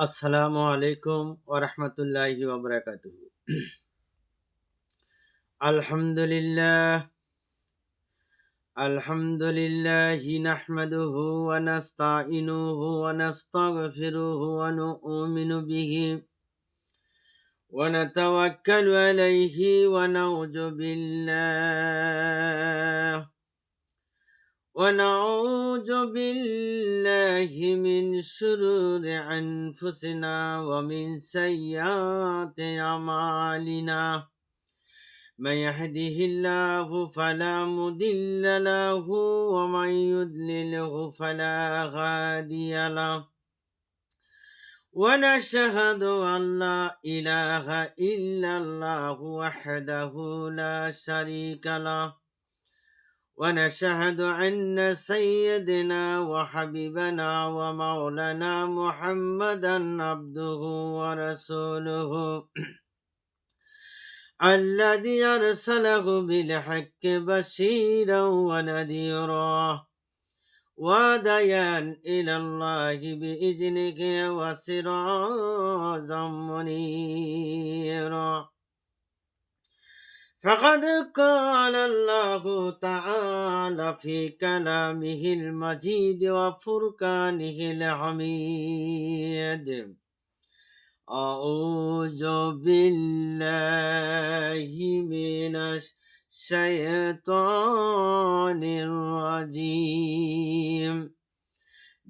আসসালামু আলাইকুম ওয়া রাহমাতুল্লাহি ওয়া বারাকাতুহু। আলহামদুলিল্লাহ আলহামদুলিল্লাহি নাহমাদুহু ওয়া নাস্তাঈনুহু ওয়া নাস্তাগফিরুহু ওয়া নু'মিনু বিহি ওয়া নাতাওয়াক্কালু আলাইহি ওয়া নাউযু বিল্লাহ ونعوذ بالله من شرور أنفسنا ومن سيئات أعمالنا من يهده الله فلا مضل له ومن يضلله فلا هادي له ونشهد أن لا إله إلا الله وحده لا شريك له ونشهد أن سيدنا وحبيبنا ومولانا محمدا عبده ورسوله الذي أرسله بالحق بشيرا ونذيرا وديا إلى الله بإذنه وسراجا منيرا فقد قال الله تعالى في كلامه المجيد وفرقانه الحميد أعوذ بالله من الشيطان الرجيم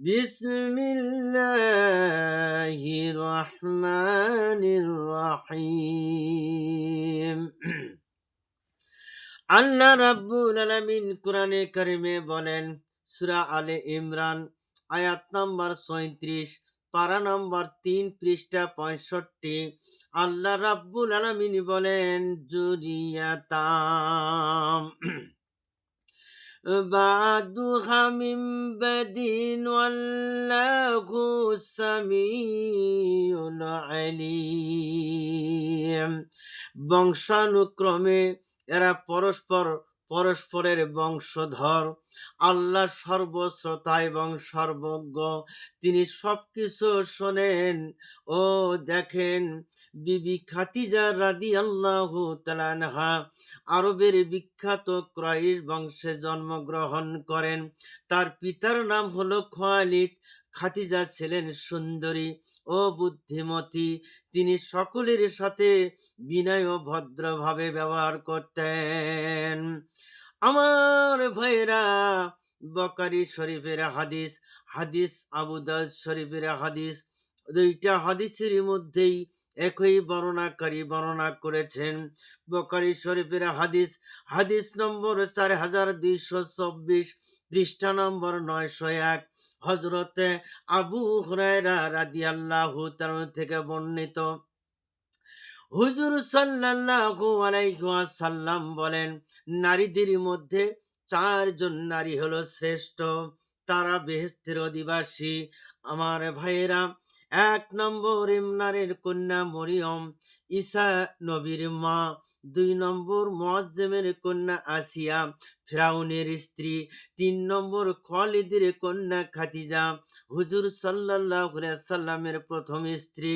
بسم الله الرحمن الرحيم আল্লাহ রাব্বুল আলামিন কোরআনে কারিমে বলেন, সূরা আলে ইমরান আয়াত নাম্বার ৩৬, পারা নাম্বার ৩, পৃষ্ঠা ৬৫। আল্লাহ রাব্বুল আলামিন বলেন, জুরিয়াতাম বাদুহা মিন বাদিন ওয়াল্লাহু সামিউল আলিম। বংশানুক্রমে এরা পরস্পরের বংশধর। আল্লাহ সর্বশ্রোতা এবং সর্বজ্ঞ, তিনি সবকিছু শোনেন ও দেখেন। বিবি খাদিজা রাদিয়াল্লাহু তাআলা আনহা আরবের বিখ্যাত কুরাইশ বংশে জন্মগ্রহণ করেন। তার পিতার নাম হলো খালিদ। খাদিজা ছিলেন সুন্দরী ও বুদ্ধিমতী। তিনি সকলের সাথে বিনয় ও ভদ্রভাবে ব্যবহার করতেন। আমার ভাইরা, বকারি শরীফের হাদিস, হাদিস আবু দাউদ শরীফের হাদিস, দুইটা হাদিসের মধ্যেই একই বর্ণনাকারী বর্ণনা করেছেন। বকারি শরীফের হাদিস, হাদিস নম্বর 4224, পৃষ্ঠা নম্বর 901, হযরতে আবু হুরায়রা রাদিয়াল্লাহু তাআলা থেকে বর্ণিত। হুজুর সাল্লাল্লাহু আলাইহি ওয়াসাল্লাম বলেন, নারীদের মধ্যে 4 জন নারী হলো শ্রেষ্ঠ, তারা বেহেশতের অধিবাসী। আমার ভাইয়েরা, 1 নম্বর ইমরানের কন্যা মরিয়ম, ঈসা নবীর মা। 2 নম্বর মুআজ্জমের কন্যা আসিয়া, ফিরাউনের স্ত্রী। 3 নম্বর খালিদের কন্যা খাদিজা, হুজুর সাল্লাল্লাহু আলাইহি ওয়াসাল্লামের প্রথম স্ত্রী।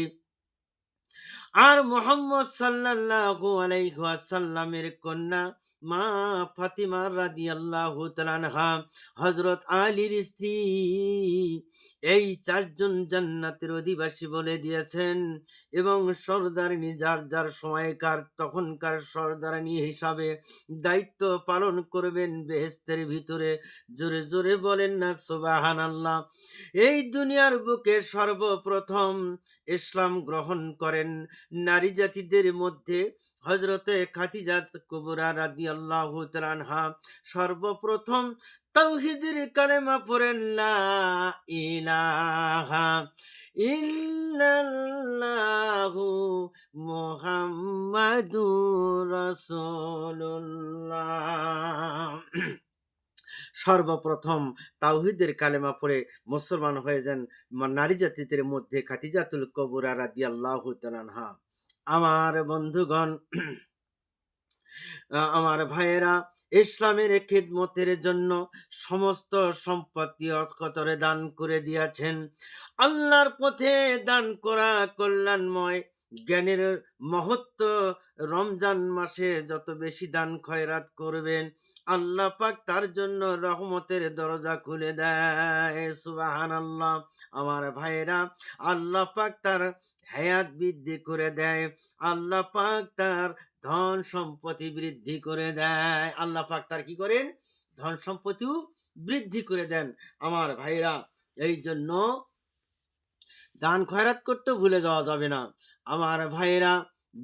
আর মুহাম্মদ সাল্লাল্লাহু আলাইহি ওয়াসাল্লামের কন্যা মা ফাতিমা রাদিয়াল্লাহু তাআলা আনহা, হযরত আলীর স্ত্রী। এই 4 জন জান্নাতের অধিবাসী বলে দিয়েছেন। এবং সর্দারিনী যার যার সময়কার তখনকার সর্দারিনী হিসাবে দায়িত্ব পালন করবেন বেহেশতের ভিতরে। জোরে জোরে বলেন না সুবহানাল্লাহ। এই দুনিয়ার বুকে সর্বপ্রথম ইসলাম গ্রহণ করেন নারী জাতিদের মধ্যে হযরতে খাদিজা কুবরা রাদিয়াল্লাহু তাআলা আনহা। সর্বপ্রথম তাওহীদের কালেমা পড়েন, লা ইলাহা ইল্লাল্লাহু মুহাম্মাদুর রাসূলুল্লাহ। সর্বপ্রথম তাওহীদের কালেমা পড়ে মুসলমান হয়ে যান নারী জাতিদের মধ্যে খাদিজাতুল কুবরা রাদিয়াল্লাহু তাআলা আনহা। আমার বন্ধুগণ, আমার ভাইয়েরা, ইসলামের খিদমতের জন্য সমস্ত সম্পত্তি অকতরে দান করে দিয়েছেন। আল্লাহর পথে দান করা কল্যাণময়। জ্ঞানের মহত্ব, রমজান মাসে যত বেশি দান খয়রাত করবেন, আল্লাহ পাক তার জন্য রহমতের দরজা খুলে দেয়। সুবহানাল্লাহ। আমার ভাইয়েরা, আল্লাহ পাক তার হায়াত বৃদ্ধি করে দেয়, আল্লাহ পাক তার ধন সম্পত্তি বৃদ্ধি করে দেয়। আল্লাহ পাক তার কি করেন? ধন সম্পত্তিও বৃদ্ধি করে দেন। আমার ভাইরা, এই জন্য দান খয়রাত করতে ভুলে যাওয়া যাবে না। আমার ভাইরা,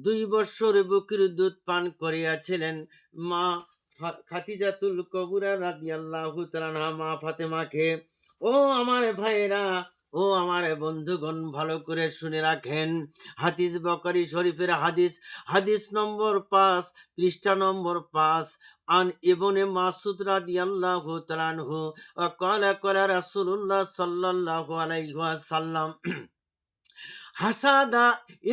2 বৎসর বুকের দুধ পান করিয়াছিলেন মা খাদিজাতুল কুবরা রাদিয়াল্লাহু তাআলা আনহা, মা ফাতেমাকে। ও আমার ভাইরা, ও আমার বন্ধুগণ, ভালো করে শুনে রাখেন। হাদিস বখারী শরীফের হাদিস, হাদিস নম্বর 5, পৃষ্ঠা নম্বর 5। আন ইবনে মাসুদ রাদিয়াল্লাহু তাআলা আনহু ক্বালা ক্বালা রাসূলুল্লাহ সাল্লাল্লাহু আলাইহি ওয়াসাল্লাম, হাসাদা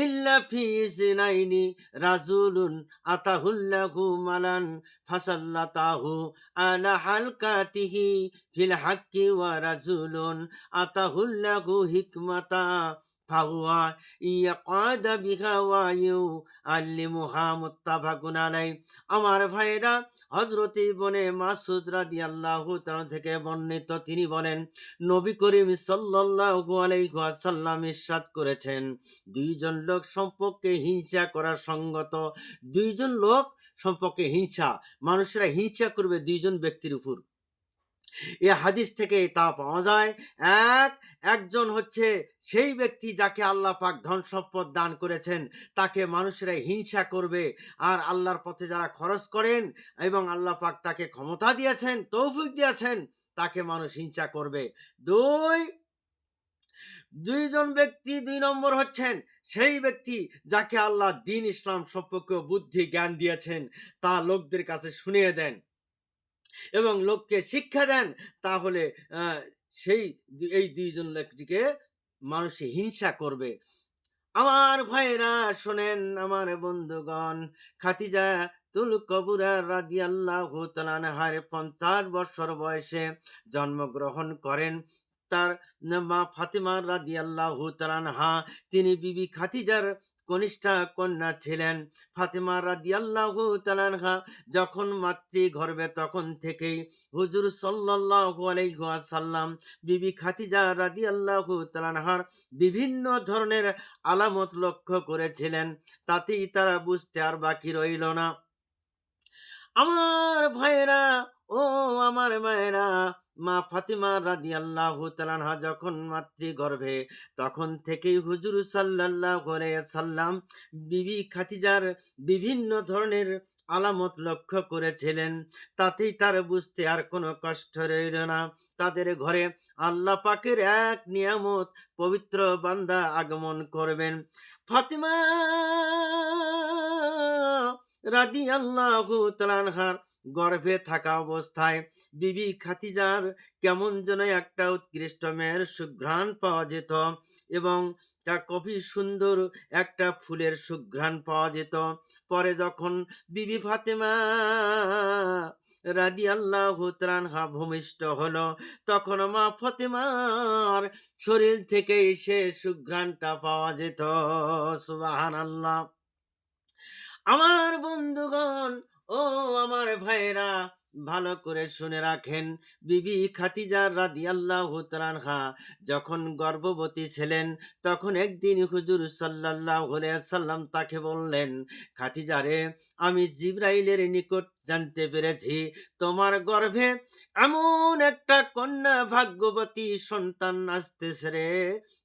ইল্লা ফি সিনাইনি, রাজুলুন আতাহুল্লাহু মালান ফাসাল্লাতাহু আলা হালকাতিহি ফিল হাক্কি, ওয়া রাজুলুন আতাহুল্লাহু হিকমাতা ফাহুয়া ইয়াকাদা বিহা ওয়া ইউআল্লিমুহা, মুত্তাফাকুন আলাইহি। আমার ভাইরা, হযরত ইবনে মাসউদ রাদিয়াল্লাহু তাআলা থেকে বর্ণিত, তিনি বলেন, নবী করিম সাল্লাল্লাহু আলাইহি ওয়াসাল্লাম ইরশাদ করেছেন, 2জন লোক সম্পর্কে হিংসা করা সঙ্গত। 2জন লোক সম্পর্কে হিংসা, মানুষেরা হিংসা করবে 2জন ব্যক্তির উপর। এ হাদিস থেকে তা পাওয়া যায়। একজন হচ্ছে সেই ব্যক্তি যাকে আল্লাহ পাক ধন সম্পদ দান করেছেন, তাকে মানুষেরা হিংসা করবে। আর আল্লাহর পথে যারা খরচ করেন এবং আল্লাহ পাক তাকে ক্ষমতা দিয়েছেন, তৌফিক দিয়েছেন, তাকে মানুষ হিংসা করবে। দুই, 2জন ব্যক্তি, 2 নম্বর হচ্ছেন সেই ব্যক্তি যাকে আল্লাহ দ্বীন ইসলাম সম্পর্কে বুদ্ধি জ্ঞান দিয়েছেন, তা লোকদের কাছে শুনিয়ে দেন এবং লোককে শিক্ষা দেন। তাহলে সেই এই 2জন ব্যক্তিকে মানুষ হিংসা করবে। আমার ভাইরা শোনেন, আমার বন্ধুগণ, খাদিজা তুল কবুরা রাদিয়াল্লাহু তাআলা আনহার 50 বছর বয়সে জন্মগ্রহণ করেন। তার মা ফাতেমা রাদিয়াল্লাহু তাআলা আনহা, তিনি বিবি খাদিজার কনিষ্ঠা কন্যা ছিলেন। ফাতেমা রাদিয়াল্লাহু তাআলা আনহা যখন মাতৃগর্ভে, তখন থেকেই হুজুর সাল্লাল্লাহু আলাইহি ওয়াসাল্লাম বিবি খাদিজা রাদিয়াল্লাহু তাআলা আনহার বিভিন্ন ধরনের আলামত লক্ষ্য করেছিলেন। তাতেই তারা বুঝতে আর বাকি রইল না। আমার ভাইয়েরা, ও আমার মায়েরা, মা ফাতিমা রাদিয়াল্লাহু তাআলা আনহা যখন মাতৃগর্ভে, তখন থেকেই হুজুর সাল্লাল্লাহু আলাইহি সাল্লাম বিবি খাদিজার বিভিন্ন ধরনের আলামত লক্ষ্য করেছিলেন। তাতেই তার বুঝতে আর কোনো কষ্ট রইল না। তাদের ঘরে আল্লাহ পাকের এক নিয়ামত, পবিত্র বান্দা আগমন করবেন। ফাতিমা রাদিয়াল্লাহু তাআলা আনহার গর্ভে থাকা অবস্থায় বিবি খাদিজার কেমন যেন একটা উৎকৃষ্ট মেয়ের সুঘ্রাণ পাওয়া যেত এবং তা খুবই সুন্দর একটা ফুলের সুঘ্রাণ পাওয়া যেত। পরে যখন বিবি ফাতেমা রাদিয়াল্লাহু তাআলা আনহা ভূমিষ্ঠ হলো, তখন মা ফাতেমার শরীর থেকে সে সুঘ্রাণটা পাওয়া যেত। সুবহানাল্লাহ। আমার বন্ধুগণ, ও আমার ভাইরা, ভালো করে শুনে রাখেন। বিবি খাদিজা রাদিয়াল্লাহু তাআলা আনহা যখন গর্ভবতী ছিলেন, তখন একদিন হুজুর সাল্লাল্লাহু আলাইহি সাল্লাম তাকে বললেন, খাদিজা রে, আমি জিবরাইলের নিকট জানতে পেরেছি তোমার গর্ভে এমন একটা কন্যা ভাগ্যবতী সন্তান আসতেছে রে,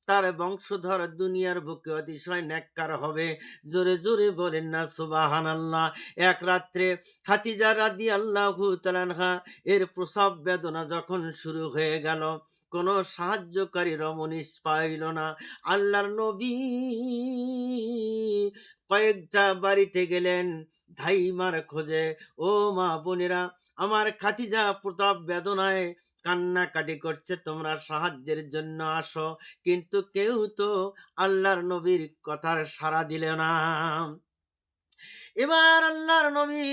তার বংশধর দুনিয়ার বুকে অতিশয় নেককার হবে। জোরে জোরে বলেন না সুবহানাল্লাহ। এক রাত্রে খাদিজা রাদিয়াল্লাহু তাআলা আনহা এর প্রসব বেদনা যখন শুরু হয়ে গেল, কোনো সাহায্যকারী রমণী পাইল না। আল্লাহর নবী কয়েকটা বাড়িতে গেলেন ধাইমার খোঁজে। ও মা বোনেরা, আমার খাদিজা প্রসব বেদনায় কান্নাকাটি করছে, তোমরা সাহায্যের জন্য আসো। কিন্তু কেউ তো আল্লাহর নবীর কথার সাড়া দিল না। এবার আল্লাহর নবী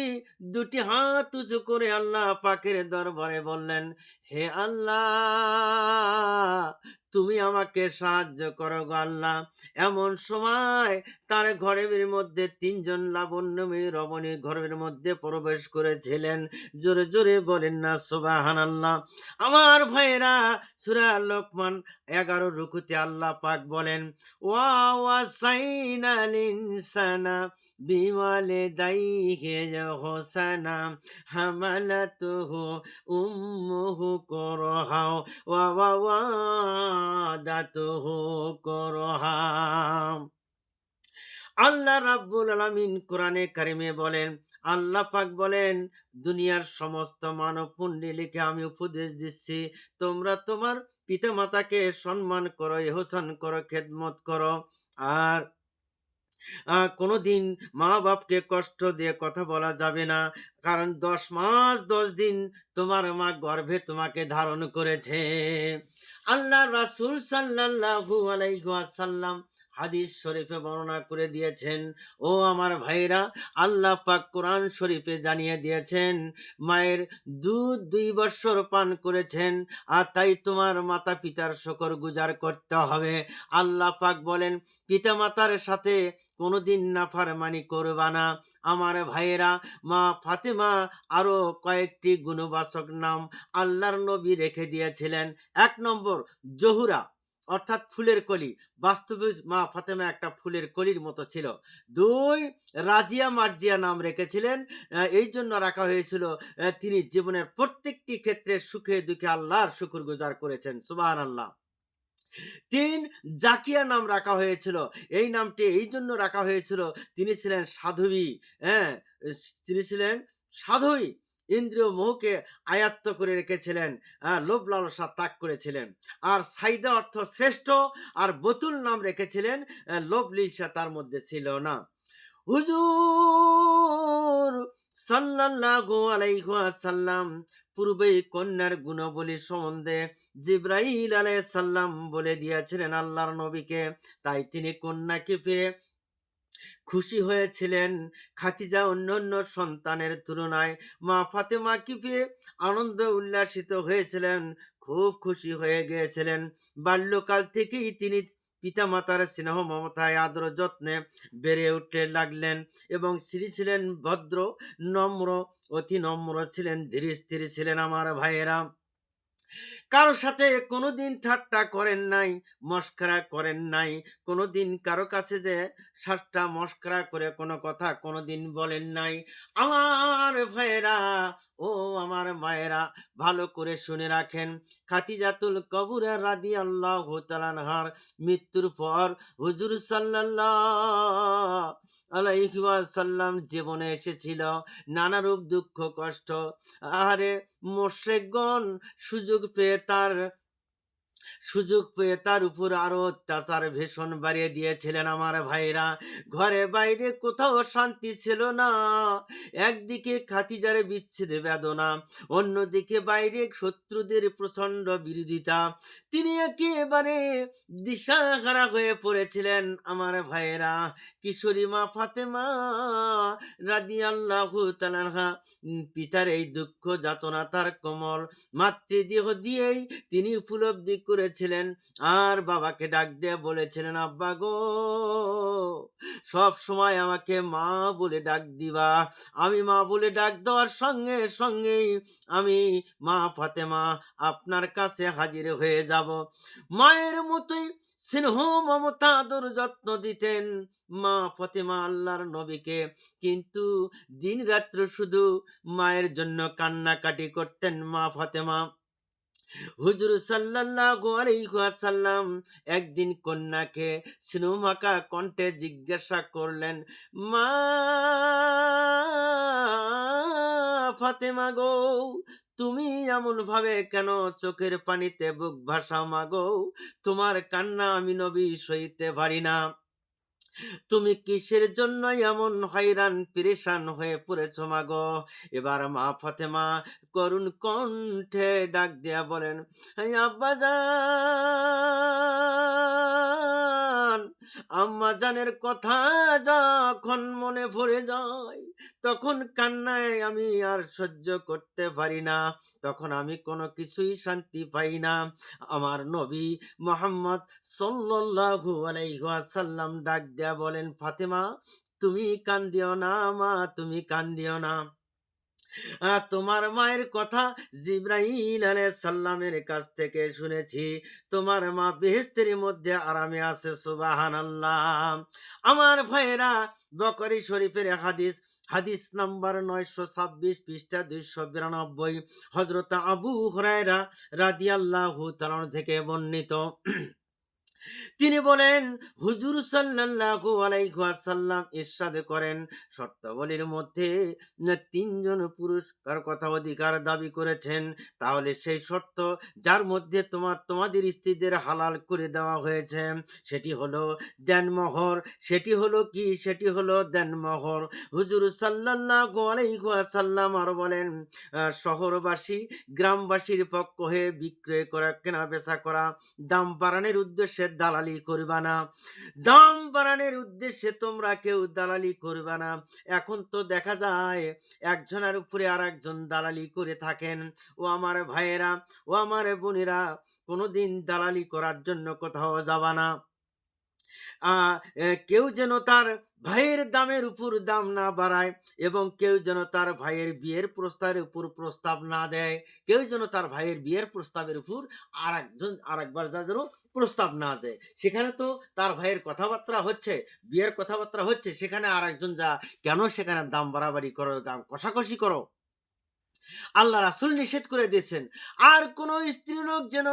দুটি হাত উঁচু করে আল্লাহ পাকের দরবারে বললেন, হে আল্লাহ, তুমি আমাকে সাহায্য করো গো আল্লাহ। এমন সময় তার ঘরের মধ্যে তিনজন লাবণ্যময়ী রমণী ঘরের মধ্যে প্রবেশ করেছিলেন। জোরে জোরে বলেন না সুবহানাল্লাহ। আমার ভাইয়েরা, সূরা লোকমান 11 রুকুতে আল্লাহ পাক বলেন, ওয়া ওয়াসাইনাল ইনসানা বিওয়ালিদাইহি হোসানা হামালাতুহু উম্মুহু কুরহা ওয়া ওয়াদাতুহু কুরহা। আল্লাহ রাব্বুল আলামিন কোরআনে কারিমে বলেন, আল্লাহ পাক বলেন, দুনিয়ার সমস্ত মানব পুণ্ডলীকে আমি উপদেশ দিচ্ছি, তোমরা তোমার পিতামাতাকে সম্মান করো, ইহসান করো, খেদমত করো। আর কোনোদিন মা বাপকে কষ্ট দিয়ে কথা বলা যাবে না, কারণ 10 মাস 10 দিন তোমার মা গর্ভে তোমাকে ধারণ করেছে। আল্লাহ রাসূল সাল্লাল্লাহু আলাইহি ওয়াসাল্লাম হাদিস শরীফে বর্ণনা করে দিয়েছেন। ও আমার ভাইরা, আল্লাহ পাক কোরআন শরীফে জানিয়ে দিয়েছেন, মায়ের দুধ 2 বৎসর পান করেছেন, আর তাই তোমার মাতা পিতার শুকর গুজার করতে হবে। আল্লাহ পাক বলেন, পিতা মাতার সাথে কোনোদিন নাফরমানি করবা না। আমার ভাইয়েরা, মা ফাতেমা আরো কয়েকটি গুণবাচক নাম আল্লাহর নবী রেখে দিয়েছিলেন। 1 নম্বর জহুরা, অর্থাৎ ফুলের কলি। বাস্তবে মা ফাতেমা একটা ফুলের কলির মতো ছিল। 2 রাজিয়া মার্জিয়া নাম রেখেছিলেন, এই জন্য রাখা হয়েছিল, তিনি জীবনের প্রত্যেকটি ক্ষেত্রে সুখে দুঃখে আল্লাহর শুকরগুজার করেছেন। সুবহানাল্লাহ। 3 জাকিয়া নাম রাখা হয়েছিল। এই নামটি এই জন্য রাখা হয়েছিল, তিনি ছিলেন সাধ্বী। হ্যাঁ, তিনি ছিলেন সাধুই, ইন্দ্রিয় মোহকে আয়ত্ত করে রেখেছিলেন, লোভ লালসা ত্যাগ করেছিলেন। আর সাইদা অর্থ শ্রেষ্ঠ, আর বতুল নাম রেখেছিলেন, লোভ লিসা তার মধ্যে ছিল না। হুজুর সাল্লাল্লাহু আলাইহি ওয়াসাল্লাম পূর্বেই কন্যার গুণাবলী সম্বন্ধে জিবরাইল আলাইহিস সালাম বলে দিয়েছিলেন আল্লাহর নবীকে, তাই তিনি কন্যাকে পেয়ে খুশি হয়েছিলেন। খাদিজা অন্যান্য সন্তানের তুলনায় মা ফাতেমাকে পেয়ে আনন্দ উল্লাসিত হয়েছিলেন, খুব খুশি হয়ে গিয়েছিলেন। বাল্যকাল থেকেই তিনি পিতামাতার স্নেহ মমতায় আদর যত্নে বেড়ে উঠতে লাগলেন, এবং তিনি ছিলেন ভদ্র, নম্র, অতি নম্র ছিলেন, ধীর স্থির ছিলেন। আমার ভাইয়েরা, কারো সাথে কোনোদিন ঠাট্টা করেন নাই, মস্করা করেন নাই, কোনোদিন কারো কাছে যে ঠাট্টা মস্করা করে কোনো কথা কোনোদিন বলেন নাই। আমার ভাইয়েরা, ও আমার মায়েরা, ভালো করে শুনে রাখেন, খাদিজাতুল কুবরা রাদিয়াল্লাহু তাআলা আনহার মৃত্যুর পর হুজুর সাল্লাল্লাহু আলাইহি ওয়াসাল্লাম জীবনে এসেছিল নানারূপ দুঃখ কষ্ট। আহারে, মুশরিকগণ সুযোগ পেয়ে তার উপর আরো অত্যাচার ভীষণ বাড়িয়ে দিয়েছিলেন। আমার ভাইরা, ঘরে বাইরে কোথাও শান্তি ছিল না। একদিকে খাদিজার বিচ্ছেদ বেদনা, অন্যদিকে বাইরে শত্রুদের প্রচন্ড বিরোধিতা। তিনি একেবারে দিশাহারা হয়ে পড়েছিলেন। আমার ভাইয়েরা, কিশোরী মা ফাতেমা রাদিয়াল্লাহু তাআলা আনহা পিতার এই দুঃখ যাতনা তার কোমল মাতৃদেহ দিয়েই তিনি উপলব্ধি করেছিলেন, আর বাবাকে ডাক দিয়ে বলেছিলেন, আব্বা গো, সব সময় আমাকে মা বলে ডাক দিবা। আমি মা বলে ডাক দেওয়ার সঙ্গে সঙ্গেই আমি মা ফাতেমা আপনার কাছে হাজির হয়ে যাব। মায়ের মতোই স্নেহ মমতা আদর যত্ন দিতেন মা ফাতেমা আল্লাহর নবীকে, কিন্তু দিন রাত্র শুধু মায়ের জন্য কান্নাকাটি করতেন মা ফাতেমা। হুজুর সাল্লাল্লাহু আলাইহি ওয়াসাল্লাম একদিন কন্যাকে স্নেহমাখা কণ্ঠে জিজ্ঞাসা করলেন, মা ফাতেমা গো, তুমি এমন ভাবে কেন চোখের পানিতে বুক ভাসাও মাগো? তোমার কান্না আমি নবী সইতে পারি না। তুমি কিসের জন্য এমন হয়রান পেরেশান হয়ে পড়েছ মাগো? এবার মা ফাতেমা করুণ কণ্ঠে ডাক দিয়া বলেন, আব্বাজান, আম্মা জানের কথা যখন মনে পড়ে যায়, তখন কান্নায় আমি আর সহ্য করতে পারি না, তখন আমি কোনো কিছুই শান্তি পাই না। আমার নবী মোহাম্মদ সাল্লাল্লাহু আলাইহি ওয়াসাল্লাম ডাক দেয়া বলেন, ফাতেমা তুমি কান্দিও না মা, তুমি কান্দিও না। তোমার মায়ের কথা জিব্রাইল আলাইহিস সালামের কাছ থেকে শুনেছি, তোমার মা বেহেশতের মধ্যে আরামে আছে, সুবহানাল্লাহ। আমার ভাইয়েরা, বকরি শরীফের হাদিস, হাদিস নাম্বার 926 পৃষ্ঠা 292, হযরত আবু হুরায়রা রাদিয়াল্লাহু তাআলা থেকে বর্ণিত। তিনি বলেন, হুজুর সাল্লাল্লাহু আলাইহি ওয়াসাল্লাম ইরশাদ করেন, শর্তাবলীর মধ্যে তিনজন পুরুষ কার কথা অধিকার দাবি করেছেন, তাহলে সেই শর্ত যার মধ্যে তোমাদের স্ত্রীদের হালাল করে দেওয়া হয়েছে সেটি হলো দেনমোহর। সেটি হলো কি? সেটি হলো দেনমোহর। হুজুর সাল্লাল্লাহু আলাইহি ওয়াসাল্লাম আর বলেন, শহরবাসী গ্রামবাসীর পক্ষ হয়ে বিক্রয় করা, কেনা বেচা করা, দাম বাড়ানোর উদ্দেশ্যে দালালি করবা না। দাম বাড়ানোর উদ্দেশ্যে তোমরা কেউ দালালি করবা না। এখন তো দেখা যায় একজনের উপরে আর একজন দালালি করে থাকেন। ও আমার ভাইয়েরা, ও আমার বোনেরা, কোনোদিন দালালি করার জন্য কোথাও যাবা না। কেউ যেন তার ভাইয়ের দামের উপর দাম না বাড়ায়, এবং কেউ যেন তার ভাইয়ের বিয়ের প্রস্তাবের উপর প্রস্তাব না দেয়। কেউ যেন তার ভাইয়ের বিয়ের প্রস্তাবের উপর আরেকবার যা যেন প্রস্তাব না দেয়। সেখানে তো তার ভাইয়ের কথাবার্তা হচ্ছে, বিয়ের কথাবার্তা হচ্ছে, সেখানে আর একজন যা কেন সেখানে দাম বাড়াবাড়ি করো, দাম কষাকষি করো? আল্লাহ রাসূল নিষেধ করে দিয়েছেন। আর কোন স্ত্রী লোক যেন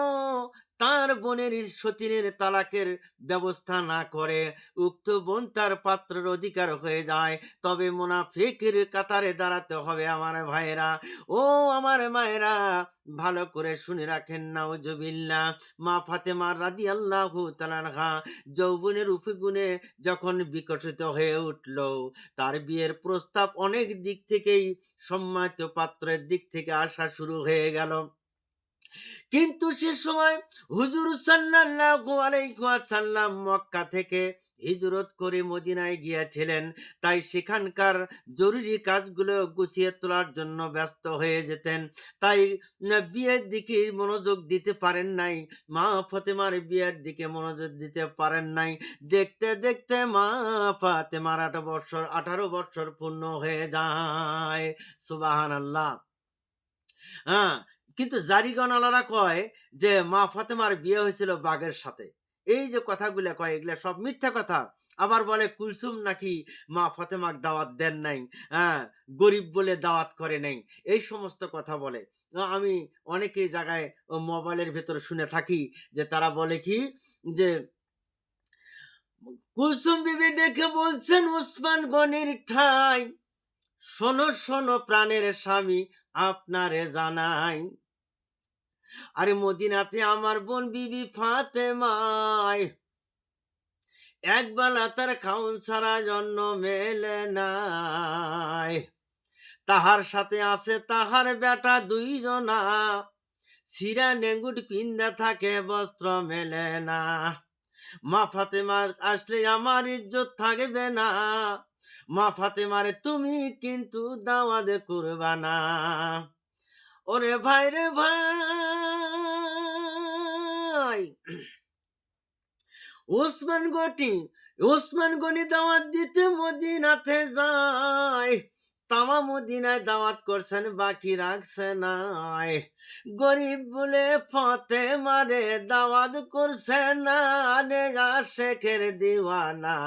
তার বোনের সতীনের তালাকের ব্যবস্থা না করে, উক্ত বোন তার পাত্রের অধিকার হয়ে যায়, তবে মুনাফিকের কাতারে দাঁড়াতে হবে। আমার ভাইয়েরা, ও আমার মায়েরা, ভালো করে শুনে রাখেন, নাউজুবিল্লাহ। মা ফাতেমা রাদিয়াল্লাহু তাআলা আনহা যৌবনের উপগুণে যখন বিকশিত হয়ে উঠল, তার বিয়ের প্রস্তাব অনেক দিক থেকেই সম্মানিত পাত্রের দিক থেকে আসা শুরু হয়ে গেল। কিন্তু সে সময় হুজুর সাল্লাল্লাহু আলাইহি ওয়াসাল্লাম মক্কা থেকে হিজরত করে মদিনায় গিয়েছিলেন, তাই সেখানকার জরুরি কাজগুলো গুছিয়ে তোলার জন্য ব্যস্ত হয়ে যেতেন। তাই বিয়ের দিকে মনোযোগ দিতে পারেন নাই, মা ফাতেমার বিয়ের দিকে মনোযোগ দিতে পারেন নাই। দেখতে দেখতে মা ফাতেমার 18 বছর পূর্ণ হয়ে যায়। সুবহানাল্লাহ। হ্যাঁ, কিন্তু জারিগণালারা কয় যে মা ফাতেমার বিয়ে হয়েছিল বাঘের সাথে। এই যে কথাগুলা কয়, এগুলা সব মিথ্যা কথা। আবার বলে কুলসুম নাকি মা ফাতেমাকে দাওয়াত দেন নাই, হ্যাঁ, গরিব বলে দাওয়াত করে নাই, এই সমস্ত কথা বলে। আমি অনেকেই জায়গায় মোবাইলের ভেতর শুনে থাকি যে তারা বলে কি, যে কুলসুম বিবি দেখে বলছেন ওসমান গনির ঠাই, শোনো শোনো প্রাণের স্বামী আপনারে জানাই, আরে মদিনাতে আমার বোন বিবি ফাতেমায় একবেলা তার খাউন ছাড়া জন্ম মেলে নাই, তাহার সাথে আছে তাহার বেটা দুইজনা, সিরা নেঙ্গুট পিন্দা থাকে বস্ত্র মেলে না, মা ফাতেমা আসলে আমার ইজ্জত থাকবে না, মা ফাতেমারে তুমি কিন্তু দাওয়াত করবা না। ওরে ভাই রে ভাই, ওসমান গনি দাওয়াত দিতে মদিনাতে যায়, তামা মদিনায় দাওয়াত করছেন, বাকি রাখছে নাই। গরিব বলে ফাতেমারে দাওয়াত করছে না, রে আশেকের দিওয়ানা।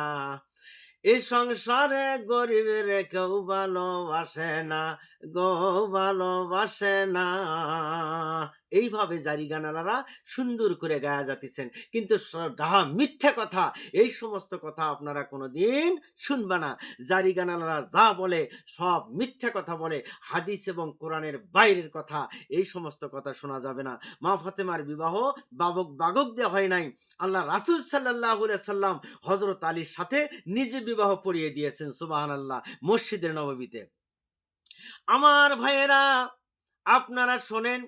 এই সংসারে গরিবের কেউ ভালোবাসে না, গো ভালোবাসে না। এইভাবে জারিগানারা সুন্দর করে গায়া যাচ্ছেন, কিন্তু ডাহা মিথ্যে কথা। এই সমস্ত কথা আপনারা কোনোদিন শুনবা না। জারিগানারা যা বলে সব মিথ্যে কথা বলে, হাদিস এবং কোরআনের বাইরের কথা। এই সমস্ত কথা শোনা যাবে না। মা ফাতেমার বিবাহ বাগক দেওয়া হয় নাই। আল্লাহ রাসূল সাল্লাল্লাহু আলাইহি সাল্লাম হযরত আলীর সাথে নিজে বিবাহ পড়িয়ে দিয়েছেন, সুবহানাল্লাহ, মসজিদে নববীতে। আমার ভাইয়েরা, আপনারা শোনেন,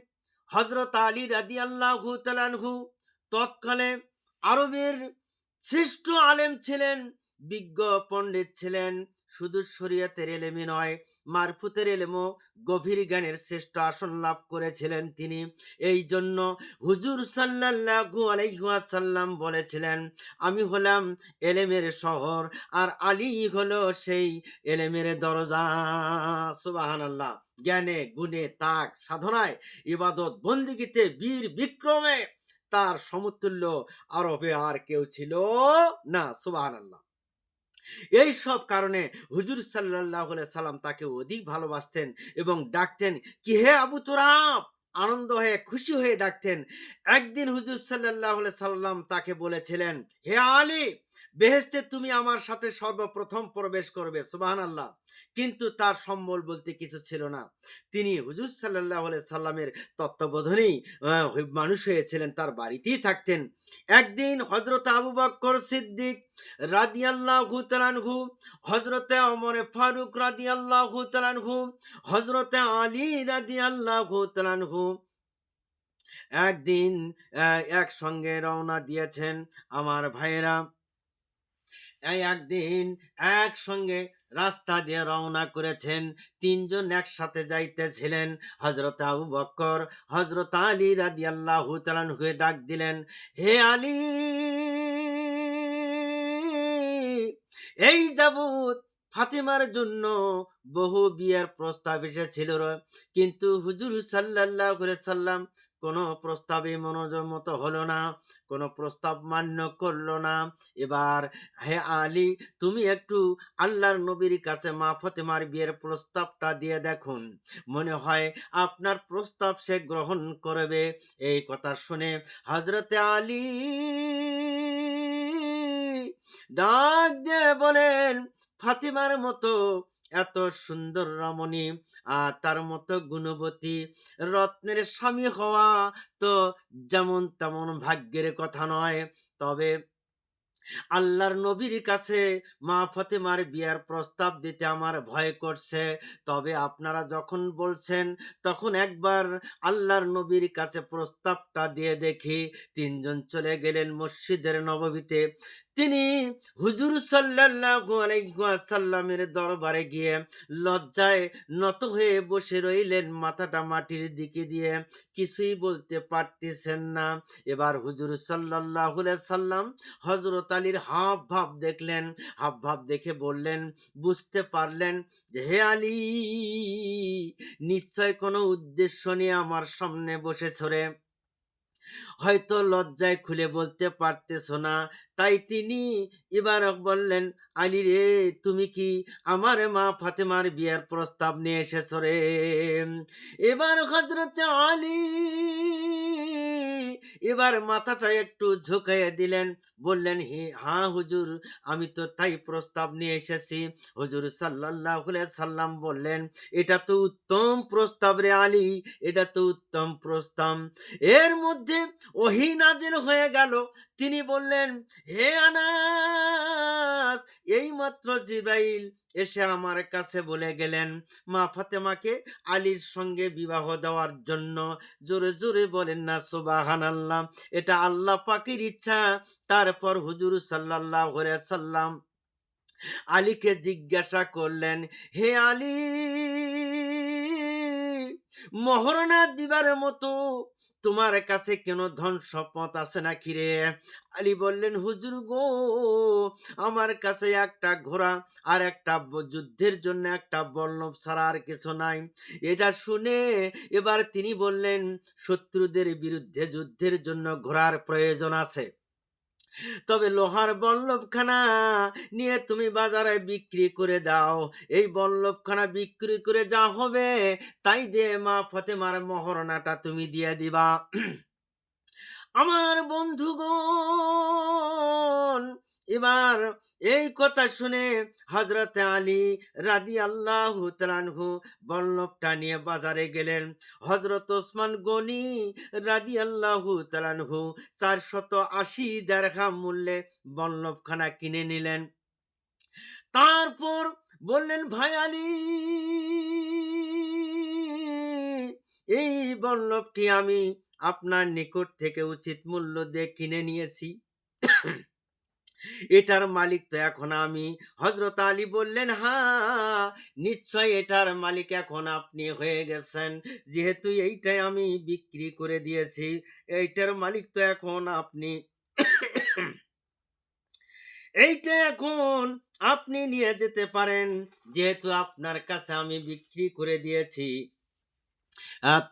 হযরত আলী রাদিয়াল্লাহু তাআলা আনহু তৎকালে আরবের শ্রেষ্ঠ আলেম ছিলেন, বিজ্ঞ পণ্ডিত ছিলেন। শুধু শরীয়তের এলেমই নয়, মারফুতের এলেমও গভীর জ্ঞানের শ্রেষ্ঠ আসন লাভ করেছিলেন তিনি। এই জন্য হুজুর সাল্লাল্লাহু আলাইহি ওয়াসাল্লাম বলেছিলেন, আমি হলাম এলেমের শহর, আর আলী হলো সেই এলেমের দরজা। সুবহানাল্লাহ। জ্ঞানে গুণে তাক সাধনায় ইবাদত বন্দিগিতে বীর বিক্রমে তার সমতুল্য আরবে আর কেউ ছিল না। সুবহানাল্লাহ। এই সব কারণে হুজুর সাল্লাল্লাহু আলাইহি সাল্লাম তাকে অধিক ভালোবাসতেন এবং ডাকতেন কি, হে আবু তুরাব, আনন্দ হয়ে খুশি হয়ে ডাকতেন। একদিন হুজুর সাল্লাল্লাহু আলাইহি সাল্লাম তাকে বলেছিলেন, হে আলী, বেহেশতে তুমি আমার সাথে সর্বপ্রথম প্রবেশ করবে। সুবহানাল্লাহ। কিন্তু তার সম্বল বলতে কিছু ছিল না। তিনি হুজুর সাল্লাল্লাহু আলাইহি সাল্লামের তত্ত্বাবধানেই মানুষ হয়েছিলেন, তার বাড়িতেই থাকতেন। একদিন হযরত আবু বকর সিদ্দিক রাদিয়াল্লাহু তাআলা আনহু, হযরতে ওমর ফারুক রাদিয়াল্লাহু তাআলা আনহু, হযরতে আলী রাদিয়াল্লাহু তাআলা আনহু একদিন একসঙ্গে রওনা দিয়েছেন। আমার ভাইয়েরা, একদিন একসঙ্গে রাস্তা দিয়ে রওনা করেছেন। তিনজন একসাথে যাইতেছিলেন। হযরত আবু বকর হযরত আলী রাদিয়াল্লাহু তাআলা আনহুকে ডাক দিলেন, হে আলী, এই যাবৎ ফাতেমার জন্য বহু বিয়ের প্রস্তাব এসেছিল, কিন্তু হুজুর সাল্লাল্লাহু আলাইহি সাল্লাম কোনো প্রস্তাবে মনোজমত হলো না, কোনো প্রস্তাব মান্য করলো না। এবার হে আলী, তুমি একটু আল্লাহর নবীর কাছে মা ফাতেমার বিয়ের প্রস্তাবটা দিয়ে দেখুন, মনে হয় আপনার প্রস্তাব সে গ্রহণ করবে। এই কথা শুনে হযরতে আলী ডাক দিয়ে বলেন, ফাতিমার মতো এত সুন্দর রমণী আর তার মতো গুণবতী রত্নের স্বামী হওয়া তো যেমন তেমন ভাগ্যের কথা নয়। তবে আল্লাহর নবীর কাছে মা ফাতেমার বিয়ার প্রস্তাব দিতে আমার ভয় করছে। তবে আপনারা যখন বলছেন, তখন একবার আল্লাহর নবীর কাছে প্রস্তাবটা দিয়ে দেখি। তিনজন চলে গেলেন মসজিদের নববীতে। তিনি হুজুর সাল্লাল্লাহু আলাইহি ওয়াসাল্লামের দরবারে গিয়ে লজ্জায় নত হয়ে বসে রইলেন, মাথাটা মাটির দিকে দিয়ে, কিছুই বলতে পারতেছেন না। এবার হুজুর সাল্লাল্লাহু আলাইহি সাল্লাম হযরত আলীর হাব ভাব দেখলেন। হাব ভাব দেখে বললেন, বুঝতে পারলেন যে হে আলী, নিশ্চয় কোনো উদ্দেশ্য নিয়ে আমার সামনে বসেছ রে, হয়তো লজ্জায় খুলে বলতে পারতেছ না। তাই তিনি এবার বললেন, আলী রে, তুমি কি আমার মা ফাতেমার বিয়ের প্রস্তাব নিয়ে এসেছ রে? এবার হযরতে আলী এবার মাথাটা একটু ঝুঁকাইয়া দিলেন, বললেন, হ্যাঁ হুজুর, আমি তো তাই প্রস্তাব নিয়ে এসেছি। হুজুর সাল্লাল্লাহু আলাইহি সাল্লাম বললেন, এটা তো উত্তম প্রস্তাব রে আলী, এটা তো উত্তম প্রস্তাব। এর মধ্যে ওহী নাযিল হয়ে গেল। তিনি বললেন, হে আনাস, এইমাত্র জিবরাইল এসে আমার কাছে বলে গেলেন মা ফাতেমাকে আলীর সঙ্গে বিবাহ দেওয়ার জন্য। জোরে জোরে বলেন না সুবহানাল্লাহ। এটা আল্লাহ পাকের ইচ্ছা। তারপর হুজুর সাল্লাল্লাহু আলাইহি সাল্লাম আলীকে জিজ্ঞাসা করলেন, হে আলী, মহরণা দিবার মতো তোমার কাছে কেন ধন সম্পদ আছে নাকি রে? আলী বললেন, হুজুর গো, আমার কাছে একটা ঘোড়া আর একটা যুদ্ধের জন্য একটা বল্লভ ছাড়া আর কিছু নাই। এটা শুনে এবার তিনি বললেন, শত্রুদের বিরুদ্ধে যুদ্ধের জন্য ঘোড়ার প্রয়োজন আছে, তবে লোহার বল্লভখানা নিয়ে তুমি বাজারে বিক্রি করে দাও। এই বল্লভখানা বিক্রি করে যা হবে তাই দিয়ে মা ফাতেমার মহরণাটা তুমি দিয়ে দিবা। আমার বন্ধুগণ, এবার এই কথা শুনে হযরতে আলী রাদিয়াল্লাহু তাআলা আনহু বল্লভটা নিয়ে বাজারে গেলেন। হযরত ওসমান গনি রাদিয়াল্লাহু তাআলা আনহু 480 দিরহাম মূল্যে বল্লভখানা কিনে নিলেন। তারপর বললেন, ভাই আলী, এই বল্লভটি আমি আপনার নিকট থেকে উচিত মূল্য দিয়ে কিনে নিয়েছি। এটার মালিক তো এখন আমি। হযরত আলী বললেন, হ্যাঁ, নিশ্চয় এটার মালিক এখন আপনি হয়ে গেছেন। যেহেতু এইটাই আমি বিক্রি করে দিয়েছি, এইটার মালিক তো এখন আপনি। এইটা এখন আপনি নিয়ে যেতে পারেন, যেহেতু আপনার কাছে আমি বিক্রি করে দিয়েছি।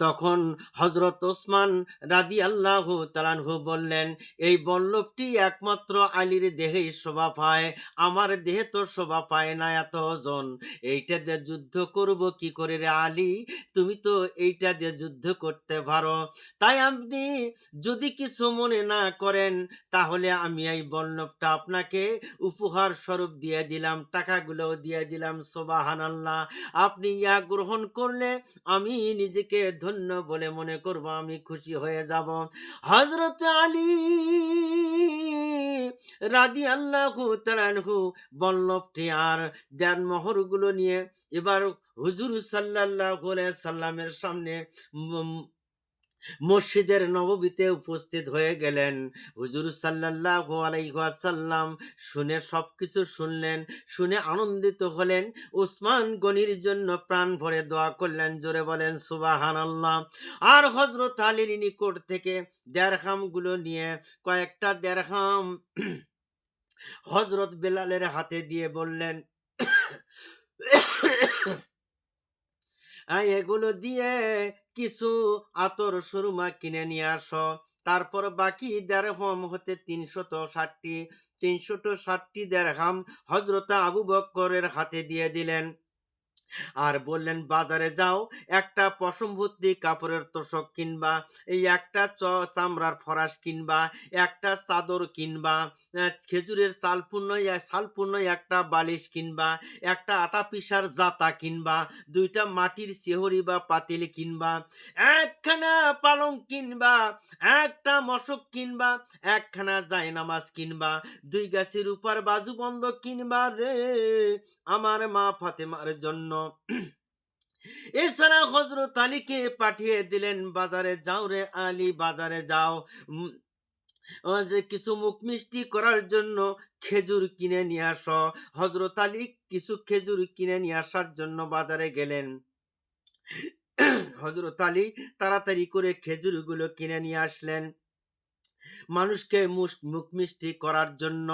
তখন হযরত ওসমান রাদিয়াল্লাহু তাআলাহু বললেন, এই বল্লভটি একমাত্র আলীর দেহেই শোভা পায়, আমার দেহে তো শোভা পায় না এত ওজন। এইটা দিয়ে যুদ্ধ করব কি করে রে আলী? তুমি তো এইটা দিয়ে যুদ্ধ করতে পারো। তাই আপনি যদি কিছু মনে না করেন, তাহলে আমি এই বল্লভটা আপনাকে উপহার স্বরূপ দিয়ে দিলাম, টাকাগুলোও দিয়ে দিলাম। সুবহানাল্লাহ। আপনি ইয়া গ্রহণ করলে আমি নিজেকে ধন্য বলে মনে করব, আমি খুশি হয়ে যাব। হযরত আলী রাদিয়াল্লাহু তাআলা আনহু বল্লভটি আর দেনমোহরগুলো নিয়ে এবার হুজুর সাল্লাল্লাহু আলাইহি সাল্লামের সামনে মসজিদের নববীতে উপস্থিত হয়ে গেলেন। হুজুর সাল্লাল্লাহু আলাইহি ওয়াসাল্লাম শুনে সবকিছু শুনলেন, শুনে আনন্দিত হলেন। উসমান গনির জন্য প্রাণ ভরে দোয়া করলেন, জোরে বলেন সুবহানাল্লাহ। আর হযরত আলীর নিকট থেকে দেরহাম গুলো নিয়ে কয়েকটা দেরহাম হযরত বেলালের হাতে দিয়ে বললেন, এগুলো দিয়ে কিছু আতর সুরমা কিনে নিয়ে আসো। তারপর বাকি দেরহাম হতে 360টি দেরহাম হযরত আবু বকরের হাতে দিয়ে দিলেন। আর বললেন, বাজারে যাও, একটা পশম ভর্তি কাপড়ের তোষক কিনবা, এই একটা চামড়ার ফরাস কিনবা, একটা চাদর কিনবা, খেজুরের চালপূর্ণ একটা বালিশ কিনবা, একটা আটা পিসার জাতা কিনবা, দুইটা মাটির চেহরি বা পাতিল কিনবা, একখানা পালং কিনবা, একটা মশক কিনবা, একখানা জায়নামাজ কিনবা, দুই গাছের উপর বাজুবন্ধ কিনবা রে আমার মা ফাতেমার জন্য। এছাড়া হযরত আলীকে পাঠিয়ে দিলেন, বাজারে যাও রে আলী, বাজারে যাও, উম, যে কিছু মুখ মিষ্টি করার জন্য খেজুর কিনে নিয়ে আসো। হযরত আলী কিছু খেজুর কিনে নিয়ে আসার জন্য বাজারে গেলেন। হযরত আলী তাড়াতাড়ি করে খেজুরগুলো কিনে নিয়ে আসলেন। মানুষকে মুখ মিষ্টি করার জন্য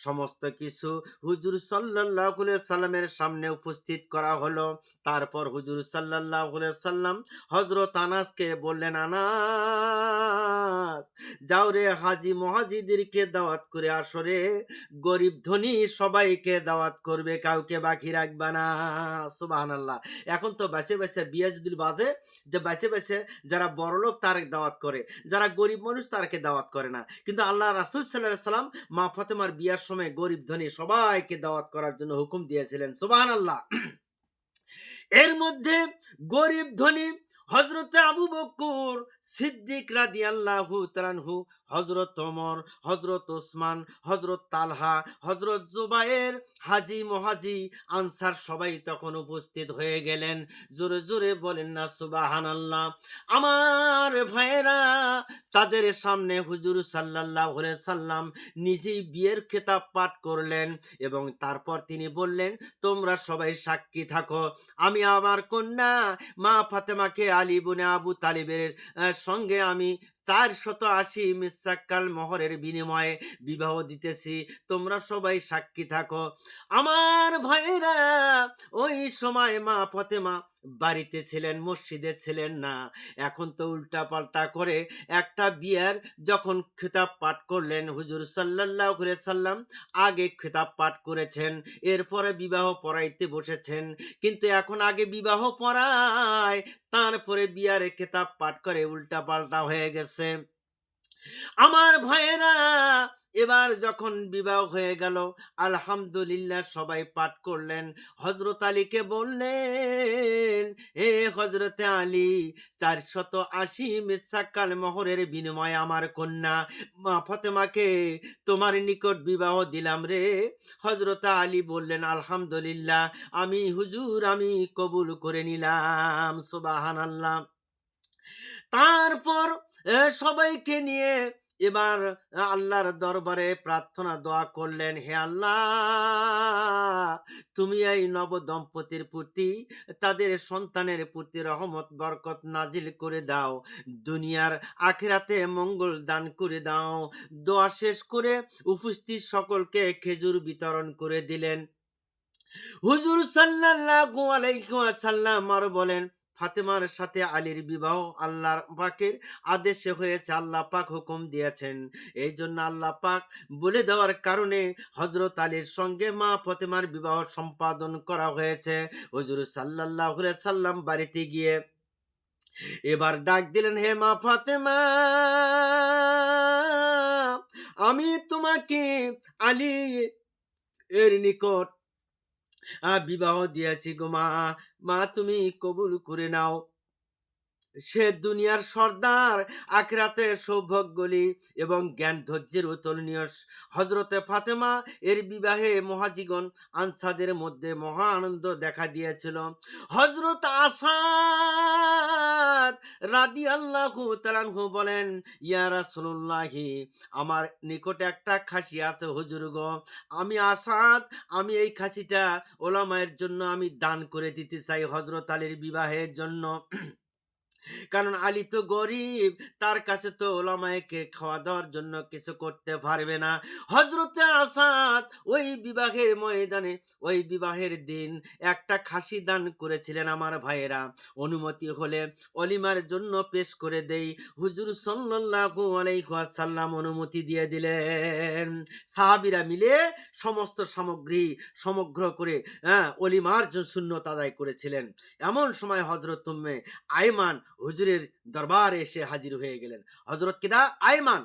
সমস্ত কিছু হুজুর সাল্লাল্লাহু আলাইহি সাল্লামের সামনে উপস্থিত করা হলো। তারপর হুজুর সাল্লাল্লাহু আলাইহি সাল্লাম হযরত আনাসকে বললেন, আনাস, যাও রে হাজি মুহাজিদেরকে দাওয়াত করে আসো রে, গরিব ধনী সবাইকে দাওয়াত করবে, কাউকে বাকি রাখবে না। সুবহানাল্লাহ। এখন তো বেছে বেছে বিয়ে যদি বাজে, যে বেছে বেছে যারা বড় লোক তার দাওয়াত করে, যারা গরিব মানুষ তারকে দাওয়াত করে না। কিন্তু আল্লাহ রাসূল সাল্লাল্লাহু আলাইহি সাল্লাম মা ফাতেমার বিয়ার সময় গরিব ধনী সবাইকে দাওয়াত করার জন্য হুকুম দিয়েছিলেন। সুবহানাল্লাহ। এর মধ্যে গরিব ধনী হযরত আবু বকর সিদ্দিক রাদিয়াল্লাহু তাআলা আনহু, হযরত ওমর, হযরত ওসমান, হযরত তালহা, হযরত জুবায়ের, হাজী মুহাজি আনসার সবাই তখন উপস্থিত হয়ে গেলেন। জোরে জোরে বলেন না সুবহানাল্লাহ। আমার ভাইয়েরা, তাদের সামনে হুজুর সাল্লাল্লাহু আলাইহি সাল্লাম নিজেই বিয়ের খেতাব পাঠ করলেন এবং তারপর তিনি বললেন, তোমরা সবাই সাক্ষী থাকো, আমি আমার কন্যা মা ফাতেমাকে আলী ইবনে আবু তালিবের সঙ্গে আমি 480 মিসকাল মোহরের বিনিময়ে বিবাহ দিতেছি, তোমরা সবাই সাক্ষী থাকো। আমার ভাইরা, ওই সময় মা ফাতেমা বাড়িতে ছিলেন, মসজিদে ছিলেন না। এখন তো উল্টা পাল্টা করে একটা বিয়ের যখন খেতাব পাঠ করলেন হুজুর সাল্লাল্লাহু আলাইহি সাল্লাম, আগে খেতাব পাঠ করেছেন, এরপরে বিবাহ পড়াইতে বসেছেন। কিন্তু এখন আগে বিবাহ পড়ায়, তারপরে বিয়ারে খেতাব পাঠ করে, উল্টা পাল্টা হয়ে গেছে। আমার ভাইয়েরা, এবার যখন বিবাহ হয়ে গেল, আলহামদুলিল্লাহ সবাই পাঠ করলেন। হযরত আলীকে বললেন, হে হযরতে আলী, 480 মিসকাল মোহরের বিনিময়ে আমার কন্যা মা ফাতেমাকে তোমার নিকট বিবাহ দিলাম রে। হযরত আলী বললেন, আলহামদুলিল্লাহ, আমি হুজুর, আমি কবুল করে নিলাম। সুবহানাল্লাহ। তারপর সবাইকে নিয়ে এবার আল্লাহর দরবারে প্রার্থনা দোয়া করলেন, হে আল্লাহ, তুমি এই নব দম্পতির প্রতি, তাদের সন্তানের প্রতি রহমত বরকত নাজিল করে দাও, দুনিয়ার আখিরাতে মঙ্গল দান করে দাও। দোয়া শেষ করে উপস্থিত সকলকে খেজুর বিতরণ করে দিলেন। হুজুর সাল্লাল্লাহু আলাইহি ওয়াসাল্লাম আর বলেন, ফাতেমার সাথে আলীর বিবাহ আল্লাহর পাকের আদেশে হয়েছে, আল্লাহ পাক হুকুম দিয়েছেন। এই জন্য আল্লাহ পাক বলে দেওয়ার কারণে হযরত আলীর সঙ্গে মা ফাতেমার বিবাহ সম্পাদন করা হয়েছে। হুজুর সাল্লাল্লাহু আলাইহি সাল্লাম বাড়িতে গিয়ে এবার ডাক দিলেন, হে মা ফাতেমা, আমি তোমাকে আলী এর নিকট বিবাহ দিয়েছি গো মা, মা তুমি কবুল করে নাও। সে দুনিয়ার সর্দার, আখিরাতে সৌভাগ্যলী এবং জ্ঞান ধৈর্যের অতুলনীয়। হজরতে ফাতেমা এর বিবাহে মুহাজিগণ আনসারদের মধ্যে মহা আনন্দ দেখা দিয়েছিল। হজরত আসাদ রাদিয়াল্লাহু তাআলা আনহু বলেন, ইয়া রাসূলুল্লাহি, আমার নিকটে একটা খাসি আছে হুজুর গো, আমি আসাদ, আমি এই খাসিটা ওলামায়ের জন্য আমি দান করে দিতে চাই হজরত আলীর বিবাহের জন্য। কারণ আলী তো গরিব, তার কাছে তো ওলামায়েকে খাওয়া দাওয়ার জন্য কিছু করতে পারবে না। হজরতে আসাদ ওই বিবাহের ময়দানে, ওই বিবাহের দিন একটা খাসি দান করেছিলেন। আমার ভাইয়েরা, অনুমতি হলে অলিমার জন্য পেশ করে দেই। হুজুর সাল্লাল্লাহু আলাইহি ওয়াসাল্লাম অনুমতি দিয়ে দিলেন। সাহাবীরা মিলে সমস্ত সামগ্রী সমগ্র করে অলিমার জন্য সুন্নত আদায় করেছিলেন। এমন সময় হযরত উম্মে আয়মান হুজুরের দরবারে এসে হাজির হয়ে গেলেন। হযরত কিনা আয়মান,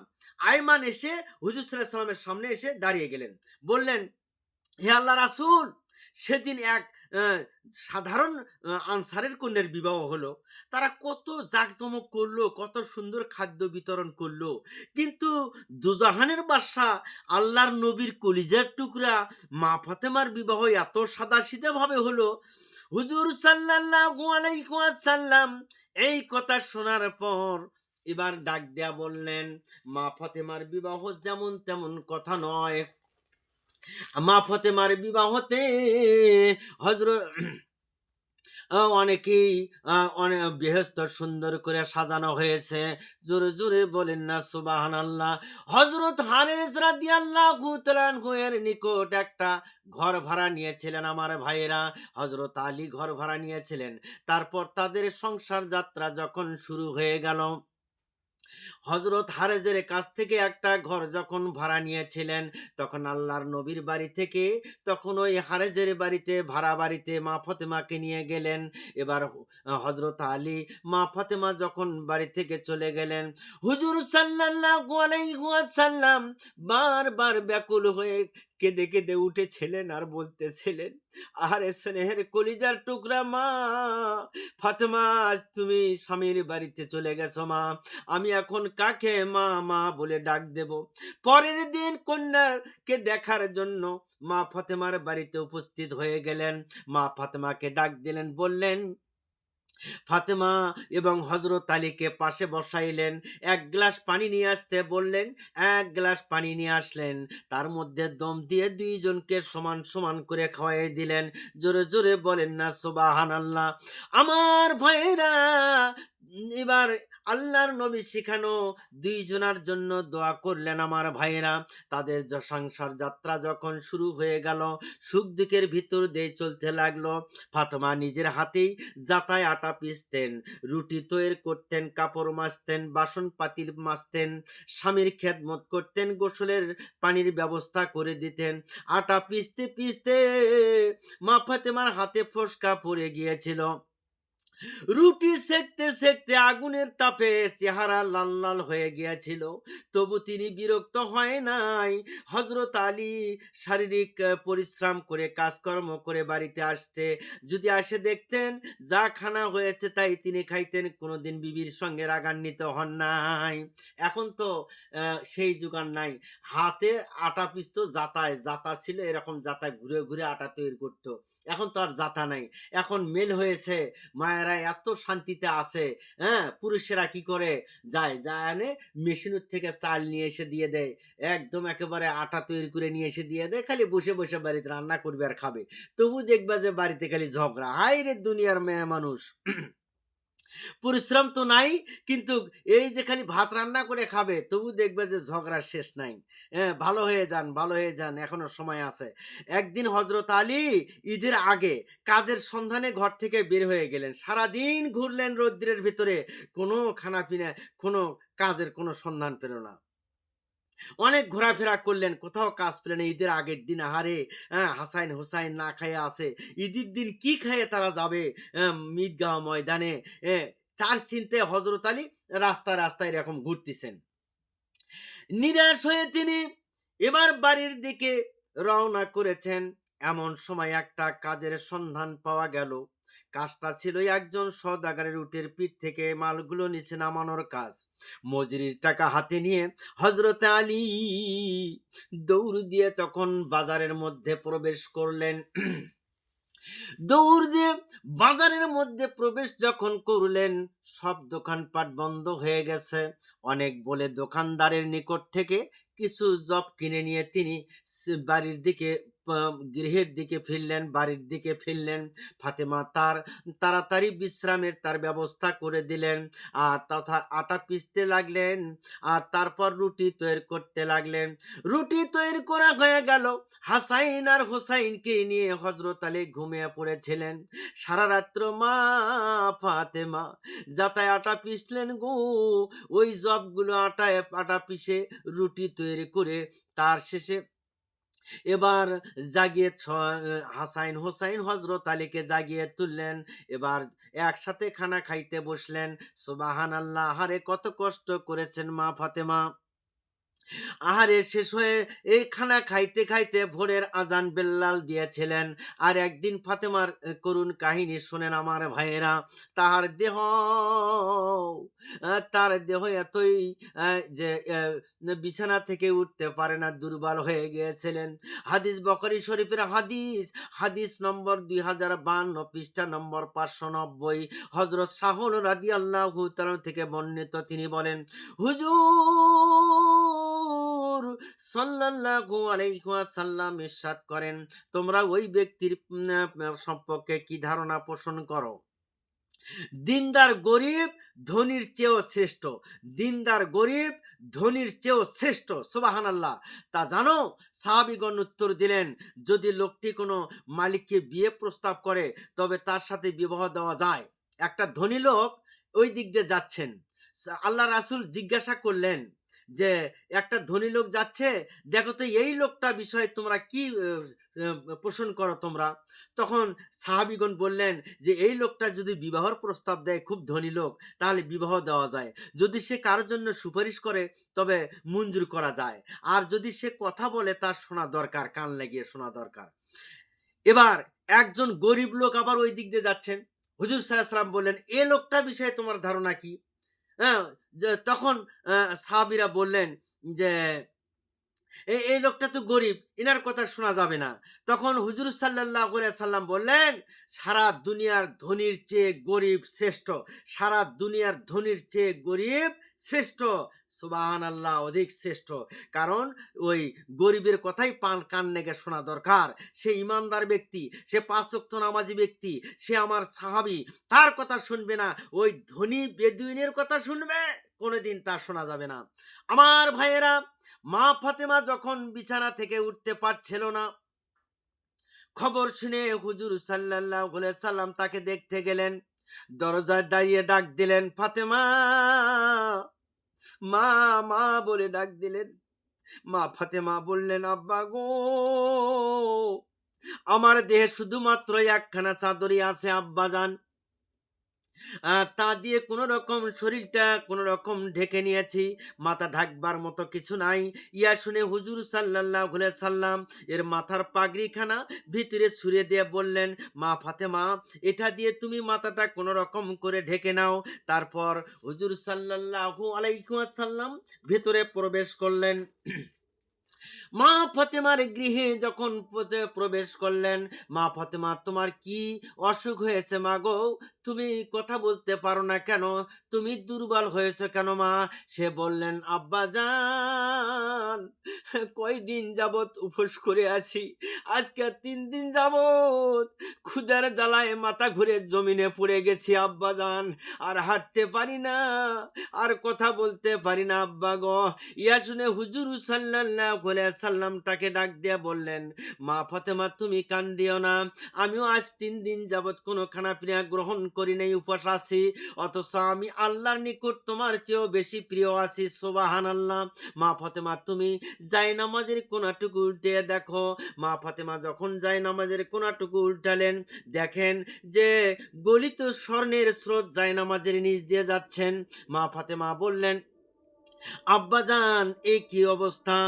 আয়মান এসে হুজুর সাল্লাল্লাহু আলাইহি ওয়াসাল্লামের সামনে এসে দাঁড়িয়ে গেলেন। বললেন, হে আল্লাহ রাসূল, সেদিন এক সাধারণ আনসারের কন্যার বিবাহ হলো। তারা কত জাঁকজমক করলো, কত সুন্দর খাদ্য বিতরণ করলো, কিন্তু দুজাহানের বাদশা আল্লাহর নবীর কলিজার টুকরা মা ফাতেমার বিবাহ এত সাদাসিধে ভাবে হলো। হুজুর সাল্লাল্লাহু আলাইহি ওয়াসাল্লাম এই কথা শোনার পর এবার ডাক দেয়া বললেন, মা ফাতেমার বিবাহ যেমন তেমন কথা নয়। মা ফাতেমার বিবাহতে হযরত অনেকেই অনেক বেহেশত সুন্দর করে সাজানো হয়েছে। জোরে জোরে বলেন না সুবহানাল্লাহ। হযরত হারেস রাদিয়াল্লাহু তাআলা আনহু এর নিকট একটা ঘর ভাড়া নিয়েছিলেন আমার ভাইয়েরা। হযরত আলী ঘর ভাড়া নিয়েছিলেন। তারপর তাদের সংসার যাত্রা যখন শুরু হয়ে গেল, হযরত হারেজের কাছ থেকে একটা ঘর যখন ভাড়া নিয়েছিলেন, তখন আল্লাহর নবীর বাড়ি থেকে তখন ওই হারেজের বাড়িতে, ভাড়া বাড়িতে মা ফাতেমাকে নিয়ে গেলেন। এবার হযরত আলী মা ফাতেমা যখন বাড়ি থেকে চলে গেলেন, হুজুর সাল্লাল্লাহু আলাইহি ওয়াসাল্লাম বারবার ব্যাকুল হয়ে কেঁদে কেঁদে উঠেছিলেন আর বলতেছিলেন, আরে স্নেহের কলিজার টুকরা মা ফাতেমা, আজ তুমি স্বামীর বাড়িতে চলে গেছো মা, আমি এখন কাকে মা মা বলে ডাক দেব? পরের দিন কন্যাকে দেখার জন্য মা ফাতেমার বাড়িতে উপস্থিত হয়ে গেলেন। মা ফাতেমাকে ডাক দিলেন, বললেন, ফাতেমা এবং হযরত আলীকে পাশে বসাইলেন। এক গ্লাস পানি নিয়ে আসতে বললেন, এক গ্লাস পানি নিয়ে আসলেন। তার মধ্যে দম দিয়ে দুইজনকে সমান সমান করে খাওয়াই দিলেন। জোরে জোরে বলেন না সুবহানাল্লাহ। আমার ভাইয়েরা, এবার আল্লাহর নবী শিখানো দুইজনার জন্য দোয়া করলেন। আমার ভাইয়েরা, তাদের সংসার যাত্রা যখন শুরু হয়ে গেল, সুখ দুঃখের ভিতর দিয়ে চলতে লাগলো। ফাতেমা নিজের হাতেই জাতায় আটা পিষতেন, রুটি তৈরি করতেন, কাপড় মাজতেন, বাসন পাতি মাজতেন, স্বামীর খেদমত করতেন, গোসলের পানির ব্যবস্থা করে দিতেন। আটা পিষতে পিষতে মা ফাতেমার হাতে ফোস্কা পড়ে গিয়েছিল। রুটি সেকতে সেকতে আগুনের তাপে চেহারা লাল লাল হয়ে গিয়েছিল, তবু তিনি বিরক্ত হয় নাই। হযরত আলী শারীরিক পরিশ্রম করে কাজকর্ম করে বাড়িতে আসতে, যদি আসে দেখতেন যা খানা হয়েছে তাই তিনি খাইতেন, কোনোদিন বিবির সঙ্গে রাগান্বিত হন নাই। এখন তো সেই যুগান নাই। হাতে আটা পিষতো, জাতায়, জাতা ছিল এরকম, জাতায় ঘুরে ঘুরে আটা তৈরি করতো। এখন তো আর জাতা নাই, এখন মেল হয়েছে। মায়েরা মহিলারা এত শান্তিতে আছে, হ্যাঁ, পুরুষেরা কি করে যায় এনে মেশিনের থেকে চাল নিয়ে এসে দিয়ে দেয়, একদম একেবারে আটা তৈরি করে নিয়ে এসে দিয়ে দেয়, খালি বসে বসে বাড়িতে রান্না করবে আর খাবে। তবু দেখবা যে বাড়িতে খালি ঝগড়া। হাই রে দুনিয়ার মেয়ে মানুষ, পরিশ্রম তো নাই, কিন্তু এই যে খালি ভাত রান্না করে খাবে, তবু দেখবে যে ঝগড়ার শেষ নাই। হ্যাঁ, ভালো হয়ে যান, ভালো হয়ে যান, এখনো সময় আছে। একদিন হজরত আলী ঈদের আগে কাজের সন্ধানে ঘর থেকে বের হয়ে গেলেন, সারাদিন ঘুরলেন রৌদ্রের ভিতরে, কোনো খানা পিনা, কোনো কাজের কোনো সন্ধান পেল না। অনেক ঘোরাফেরা করলেন, কোথাও কাজ পেলেন। ঈদের আগের দিন, আহারে, হ্যাঁ, হাসাইন হোসাইন না খাইয়ে আছে, ঈদের দিন কি খাইয়ে তারা যাবে ঈদগাহ ময়দানে? তার চিন্তে হজরত আলী রাস্তায় রাস্তায় এরকম ঘুরতেছেন। নিরাশ হয়ে তিনি এবার বাড়ির দিকে রওনা করেছেন। এমন সময় একটা কাজের সন্ধান পাওয়া গেল। কাজটা ছিল একজন সওদাগরের উটের পিঠ থেকে মালগুলো নিচে নামানোর কাজ। মজুরির টাকা হাতে নিয়ে হযরত আলী দৌড় দিয়ে তখন বাজারের মধ্যে প্রবেশ করলেন। দৌড় দিয়ে বাজারের মধ্যে প্রবেশ যখন করলেন, সব দোকানপাট বন্ধ হয়ে গেছে। অনেক বলে দোকানদারের নিকট থেকে কিছু জব কিনে নিয়ে তিনি বাড়ির দিকে, গৃহের দিকে ফিরলেন, বাড়ির দিকে ফিরলেন। ফাতেমা তার তাড়াতাড়ি বিশ্রামের তার ব্যবস্থা করে দিলেন, আর তথা আটা পিষতে লাগলেন, আর তারপর রুটি তৈরি করতে লাগলেন। রুটি তৈরি করা হয়ে গেল। হাসাইন আর হোসাইনকে নিয়ে হযরত আলী ঘুমিয়ে পড়েছিলেন। সারা রাত্র মা ফাতেমা যাতায় আটা পিষলেন গো। ওই জবগুলো আটায় আটা পিষে রুটি তৈরি করে তার শেষে এবার জাগিয়ে হাসাইন হোসাইন হযরত আলীকে জাগিয়ে তুললেন। এবার একসাথে খানা খাইতে বসলেন। সুবহানাল্লাহ, আহারে কত কষ্ট করেছেন মা ফাতেমা। আহারে শেষ হয়ে এই খানা খাইতে খাইতে ভোরের আজান বেল্লাল দিয়েছিলেন। আর একদিন ফাতেমার করুণ কাহিনী শোনেন আমার ভাইয়েরা। তাহার দেহ তার দেহ এতই যে বিছানা থেকে উঠতে পারে না, দুর্বল হয়ে গিয়েছিলেন। হাদিস বখরি শরীফের হাদিস, হাদিস নম্বর 2052, পৃষ্ঠা নম্বর 590। হযরত সাহল রাদিয়াল্লাহু তাআলা থেকে বর্ণিত, তিনি বলেন, হুজুর সাল্লাল্লাহু আলাইহি ওয়াসাল্লাম ইরশাদ করেন, তোমরা ওই ব্যক্তির সম্পর্কে কি ধারণা পোষণ করো? দিনদার গরিব ধনির চেয়েও শ্রেষ্ঠ। দিনদার গরিব ধনির চেয়েও শ্রেষ্ঠ। সুবহানাল্লাহ। তা জানো? সাহাবীগণ উত্তর দিলেন, যদি লোকটি কোনো মালিককে বিয়ে প্রস্তাব করে তবে তার সাথে বিবাহ দেওয়া যায়। একটা ধনী লোক ওই দিক দিয়ে যাচ্ছেন। আল্লাহ রাসূল জিজ্ঞাসা করলেন যে, একটা ধনী লোক যাচ্ছে, দেখো তো এই লোকটা বিষয়ে তোমরা কি পোষণ করো তোমরা? তখন সাহাবীগণ বললেন যে, এই লোকটা যদি বিবাহর প্রস্তাব দেয়, খুব ধনী লোক, তাহলে বিবাহ দেওয়া যায়। যদি সে কারোর জন্য সুপারিশ করে তবে মঞ্জুর করা যায়। আর যদি সে কথা বলে তার শোনা দরকার, কান লাগিয়ে শোনা দরকার। এবার একজন গরিব লোক আবার ওই দিক দিয়ে যাচ্ছেন। হুজুর সাল্লাল্লাহু আলাইহি ওয়াসাল্লাম বললেন, এ লোকটা বিষয়ে তোমার ধারণা কি? হ্যাঁ, যে তখন সাহাবীরা বললেন যে, এই লোকটা তো গরিব, এনার কথা শোনা যাবে না। তখন হুজুর সাল্লাল্লাহু আলাইহি সাল্লাম বললেন, সারা দুনিয়ার ধনির চেয়ে গরিব শ্রেষ্ঠ। সারা দুনিয়ার ধনির চেয়ে গরিব শ্রেষ্ঠ। সুবহানাল্লাহ, অধিক শ্রেষ্ঠ। কারণ ওই গরিবের কথাই কান নেগে শোনা দরকার। সে ইমানদার ব্যক্তি, সে 5 ওয়াক্ত নামাজি ব্যক্তি, সে আমার সাহাবী, তার কথা শুনবে না, ওই ধনী বেদুইনের কথা শুনবে, কোনোদিন তা শোনা যাবে না। আমার ভাইয়েরা, মা ফাতেমা যখন বিছানা থেকে উঠতে পারছিল না, খবর শুনে হুজুর সাল্লাল্লাহু আলাইহি সাল্লাম তাকে দেখতে গেলেন। দরজায় দাঁড়িয়ে ডাক দিলেন, ফাতেমা, মা, মা বলে ডাক দিলেন। মা ফাতেমা বললেন, আব্বা গো, আমার দেহে শুধুমাত্র একখানা চাদরই আছে আব্বাজান। তা দিয়ে কোনো রকম শরীরটা কোনো রকম ঢেকে নিয়েছি, মাথা ঢাকবার মতো কিছু নাই। ইয়া শুনে হুজুর সাল্লাল্লাহু আলাইহি সাল্লাম এর মাথার পাগড়িখানা ভিতরে ছুঁড়ে দিয়ে বললেন, মা ফাতেমা, এটা দিয়ে তুমি মাথাটা কোনো রকম করে ঢেকে নাও। তারপর হুজুর সাল্লাল্লাহু আলাইহি ওয়াসাল্লাম ভেতরে প্রবেশ করলেন। মা ফাতেমার গৃহে যখন প্রবেশ করলেন, মা ফাতেমা, তোমার কি অসুখ হয়েছে মা গো? তুমি কথা বলতে পারো না কেন? তুমি দুর্বল হয়েছে কেন মা? সে বললেন, আব্বা জান, কয়দিন যাবত উপোস করে আছি, আজকে 3 দিন যাবত ক্ষুধার জ্বালায় মাথা ঘুরে জমিনে পড়ে গেছি আব্বা জান, আর হাঁটতে পারি না, আর কথা বলতে পারি না আব্বা গো। ইয়া শুনে হুজুর সাল্লাল্লাহু আলাইহি সাল্লাম তাকে ডাক দিয়ে বললেন, মা ফাতেমা, তুমি কান্দিও না, আমিও আজ 3 দিন যাবত কোনো খানা পিনা গ্রহণ করি নাই, উপবাস আছি, অথচ আমি আল্লাহর নিকট তোমার চেয়েও বেশি প্রিয় আছি, সুবহানাল্লাহ। মা ফাতেমা, তুমি যাই নামাজের কোনাটুকু উল্টে দেখো। মা ফাতেমা যখন যাই নামাজের কোনাটুকু উল্টালেন, দেখেন যে গলিত স্বর্ণের স্রোত যাই নামাজের নিচ দিয়ে যাচ্ছেন। মা ফাতেমা বললেন, আব্বাজান, এই কি অবস্থা?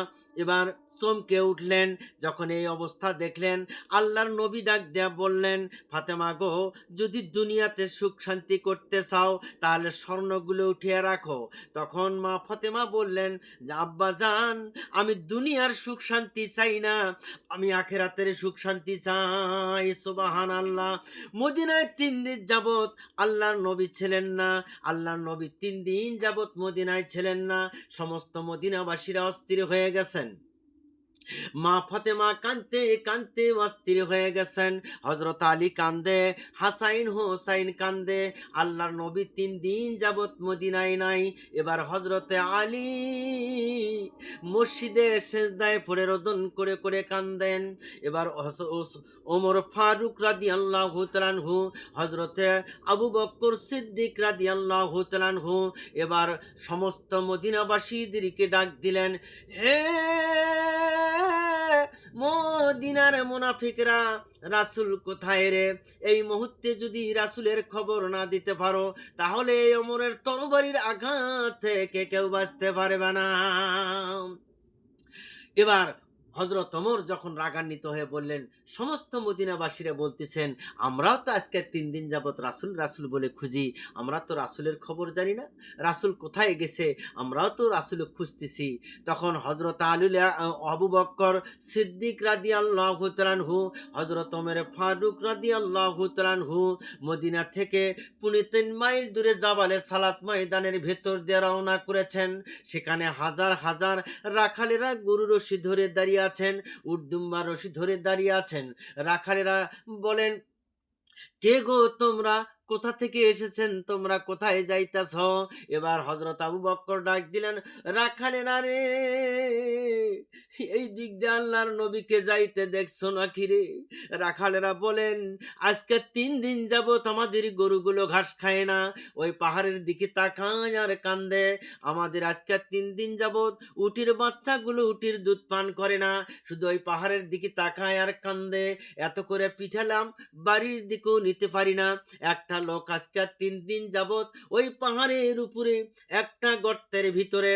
এবার চমকে উঠলেন যখন এই অবস্থা দেখলেন। আল্লাহর নবী ডাক দেয়া বললেন, ফাতেমা গো, যদি দুনিয়াতে সুখ শান্তি করতে চাও তাহলে স্বর্ণগুলো উঠিয়ে রাখো। তখন মা ফাতেমা বললেন যে, আব্বাজান, আমি দুনিয়ার সুখ শান্তি চাই না, আমি আখেরাতের সুখ শান্তি চাই। সুবহানাল্লাহ। মদিনায় 3 দিন যাবত আল্লাহর নবী ছিলেন না। আল্লাহর নবী 3 দিন যাবত মদিনায় ছিলেন না। সমস্ত মদিনাবাসীরা অস্থির হয়ে গেছেন। মা ফাতেমা কানতে কানতে অস্থির হয়ে গেছেন। হযরত আলী কান্দে, হাসাইন হোসাইন কান্দে। আল্লাহর নবী 3 দিন যাবত মদিনায় নাই। এবার হযরতে আলী মসজিদে সেজদায় পড়ে রোদন করে করে কান্দেন। এবার ওমর ফারুক রাদিয়াল্লাহু তাআলা আনহু, হযরতে আবু বকর সিদ্দিক রাদিয়াল্লাহু তাআলা আনহু এবার সমস্ত মদিনাবাসীদেরকে ডাক দিলেন, হে মদিনার মুনাফিকরা, রাসূল কোথায় রে? এই মুহূর্তে যদি রাসূলের খবর না দিতে পারো তাহলে এই ওমরের তরবারির আঘাত থেকে কেউ বাঁচতে পারবে না। এবার হযরত ওমর যখন রাগান্বিত হয়ে বললেন, সমস্ত মদিনাবাসীরা বলতেছেন, আমরাও তো আজকে 3 দিন যাবত রাসূল রাসূল বলে খুঁজি, আমরা তো রাসূলের খবর জানি না, রাসূল কোথায় গেছে, আমরাও তো রাসূল খুঁজতেছি। তখন হযরত আবু বকর সিদ্দিক রাদিয়াল্লাহু তাআলা আনহু, হযরত ওমর ফারুক রাদিয়াল্লাহু তাআলা আনহু মদিনা থেকে 3.5 মাইল দূরে জাবালে সালাত ময়দানের ভেতর দিয়ে রওনা করেছেন। সেখানে হাজার হাজার রাখালেরা গরু রশি ধরে দাঁড়িয়ে আছেন, উটদুম্বা রশি ধরে দাঁড়িয়ে আছেন। রাখালেরা বলেন, কে গো তোমরা? কোথা থেকে এসেছেন? তোমরা কোথায় যাইতেছ? এবার হযরত আবু বকর ডাক দিলেন, রাখালেরা রে, এই দিক দিয়ে আল্লাহর নবীকে যাইতে দেখছো নাকি রে? রাখালেরা বলেন, আজকে 3 দিন যাবত আমাদের গরুগুলো ঘাস খায় না, ওই পাহাড়ের দিকে তাকায় আর কান্দে। আমাদের আজকে 3 দিন যাবত উটির বাচ্চাগুলো উটির দুধ পান করে না, শুধু ওই পাহাড়ের দিকে তাকায় আর কান্দে। এত করে পিঠালাম, বাড়ির দিকেও নিতে পারি না। একটা লোক আজকে 3 দিন যাবত ওই পাহাড়ের উপরে একটা গর্তের ভিতরে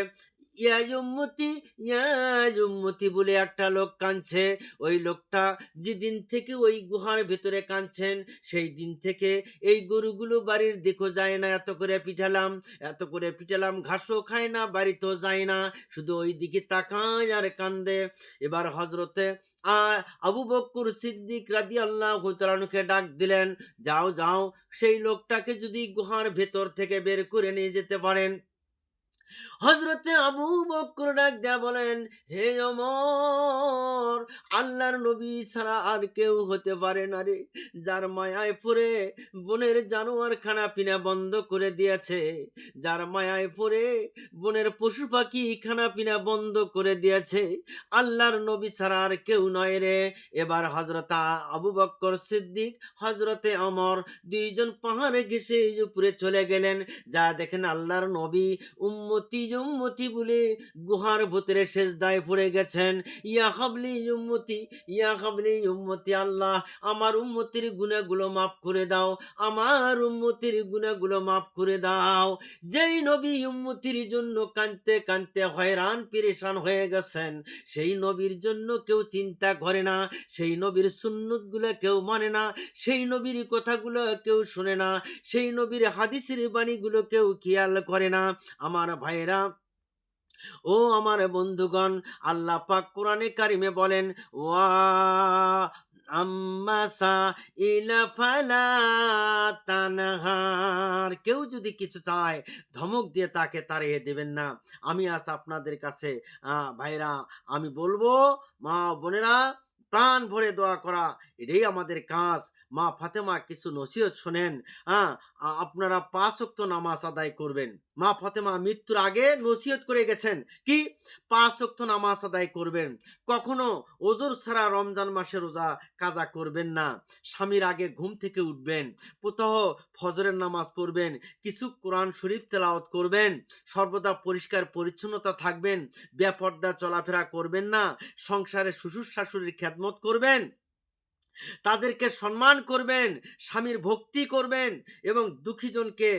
ইয়াজুম্মতি ইয়াজুম্মতি বলে একটা লোক কাঁদছে। ওই লোকটা যেদিন থেকে ওই গুহার ভিতরে কাঁদছেন, সেই দিন থেকে এই গরুগুলো বাড়ির দিকেও যায় না। এত করে পিঠালাম, এত করে পিঠালাম, ঘাসও খায় না, বাড়িতেও যায় না, শুধু ওই দিকে তাকায় আর কান্দে। এবার হযরতে আবু বকর সিদ্দিক রাদিয়াল্লাহু তাআলা আনহুকে ডাক দিলেন, যাও যাও, সেই লোকটাকে যদি গুহার ভেতর থেকে বের করে নিয়ে যেতে পারেন। হযরতে আবু বকর ডাক দেয়া বলেন, হে ওমর, আল্লাহর নবী ছাড়া আর কেউ হতে পারে না রে, যার মায়ায় পড়ে বনের জানোয়ার খানা পিনা বন্ধ করে দিয়েছে, যার মায়ায় পড়ে বনের পশু পাখি খানা পিনা বন্ধ করে দিয়েছে, আল্লাহর নবী ছাড়া আর কেউ নয় রে। এবার হযরত আবু বকর সিদ্দিক, হযরতে ওমর দুইজন পাহাড়ে ঘেঁষে উপরে চলে গেলেন। যা দেখেন আল্লাহর নবী উম্মতি উম্মতি বলে গুহার ভিতরে সেজদায় পড়ে গেছেন। ইয়া হাবলি উম্মতি, ইয়া হাবলি উম্মতি, আল্লাহ আমার উম্মতির গুনাহগুলো মাফ করে দাও, আমার উম্মতির গুনাহগুলো মাফ করে দাও। যেই নবী উম্মতির জন্য কাঁদতে কাঁদতে হয়রান পেরেশান হয়ে গেছেন, সেই নবীর জন্য কেউ চিন্তা করে না, সেই নবীর সুন্নতগুলো কেউ মানে না, সেই নবীর কথাগুলো কেউ শুনে না, সেই নবীর হাদিসের বাণীগুলো কেউ খেয়াল করে না। আমার ভাইয়েরা, ও আমার বন্ধুগণ, আল্লাহ পাক কোরআনে কারিমে বলেন, ওয়া আম্মাসা ইলা ফালা তানহার, কেউ যদি কিছু চায় ধমক দিয়ে তাকে তাড়িয়ে দেবেন না। আমি আজ আপনাদের কাছে ভাইরা আমি বলবো, মা বোনেরা, প্রাণ ভরে দোয়া করা এটাই আমাদের কাজ। মা ফাতেমা কিছু নসিহত শোনেন। হ্যাঁ, আপনারা 5 ওয়াক্ত নামাজ আদায় করবেন। মা ফাতেমা মৃত্যুর আগে নসিহত করে গেছেন কি, 5 ওয়াক্ত নামাজ আদায় করবেন, কখনো ওজর ছাড়া রমজান মাসে রোজা কাজা করবেন না, স্বামীর আগে ঘুম থেকে উঠবেন, প্রতহ ফজরের নামাজ পড়বেন, কিছু কোরআন শরীফ তেলাওয়াত করবেন, সর্বদা পরিষ্কার পরিচ্ছন্নতা থাকবেন, বেপর্দা চলাফেরা করবেন না, সংসারে শ্বশুর শাশুড়ির খেদমত করবেন, তাদেরকে সম্মান করবেন, স্বামীর ভক্তি করবেন এবং দুঃখীজনকে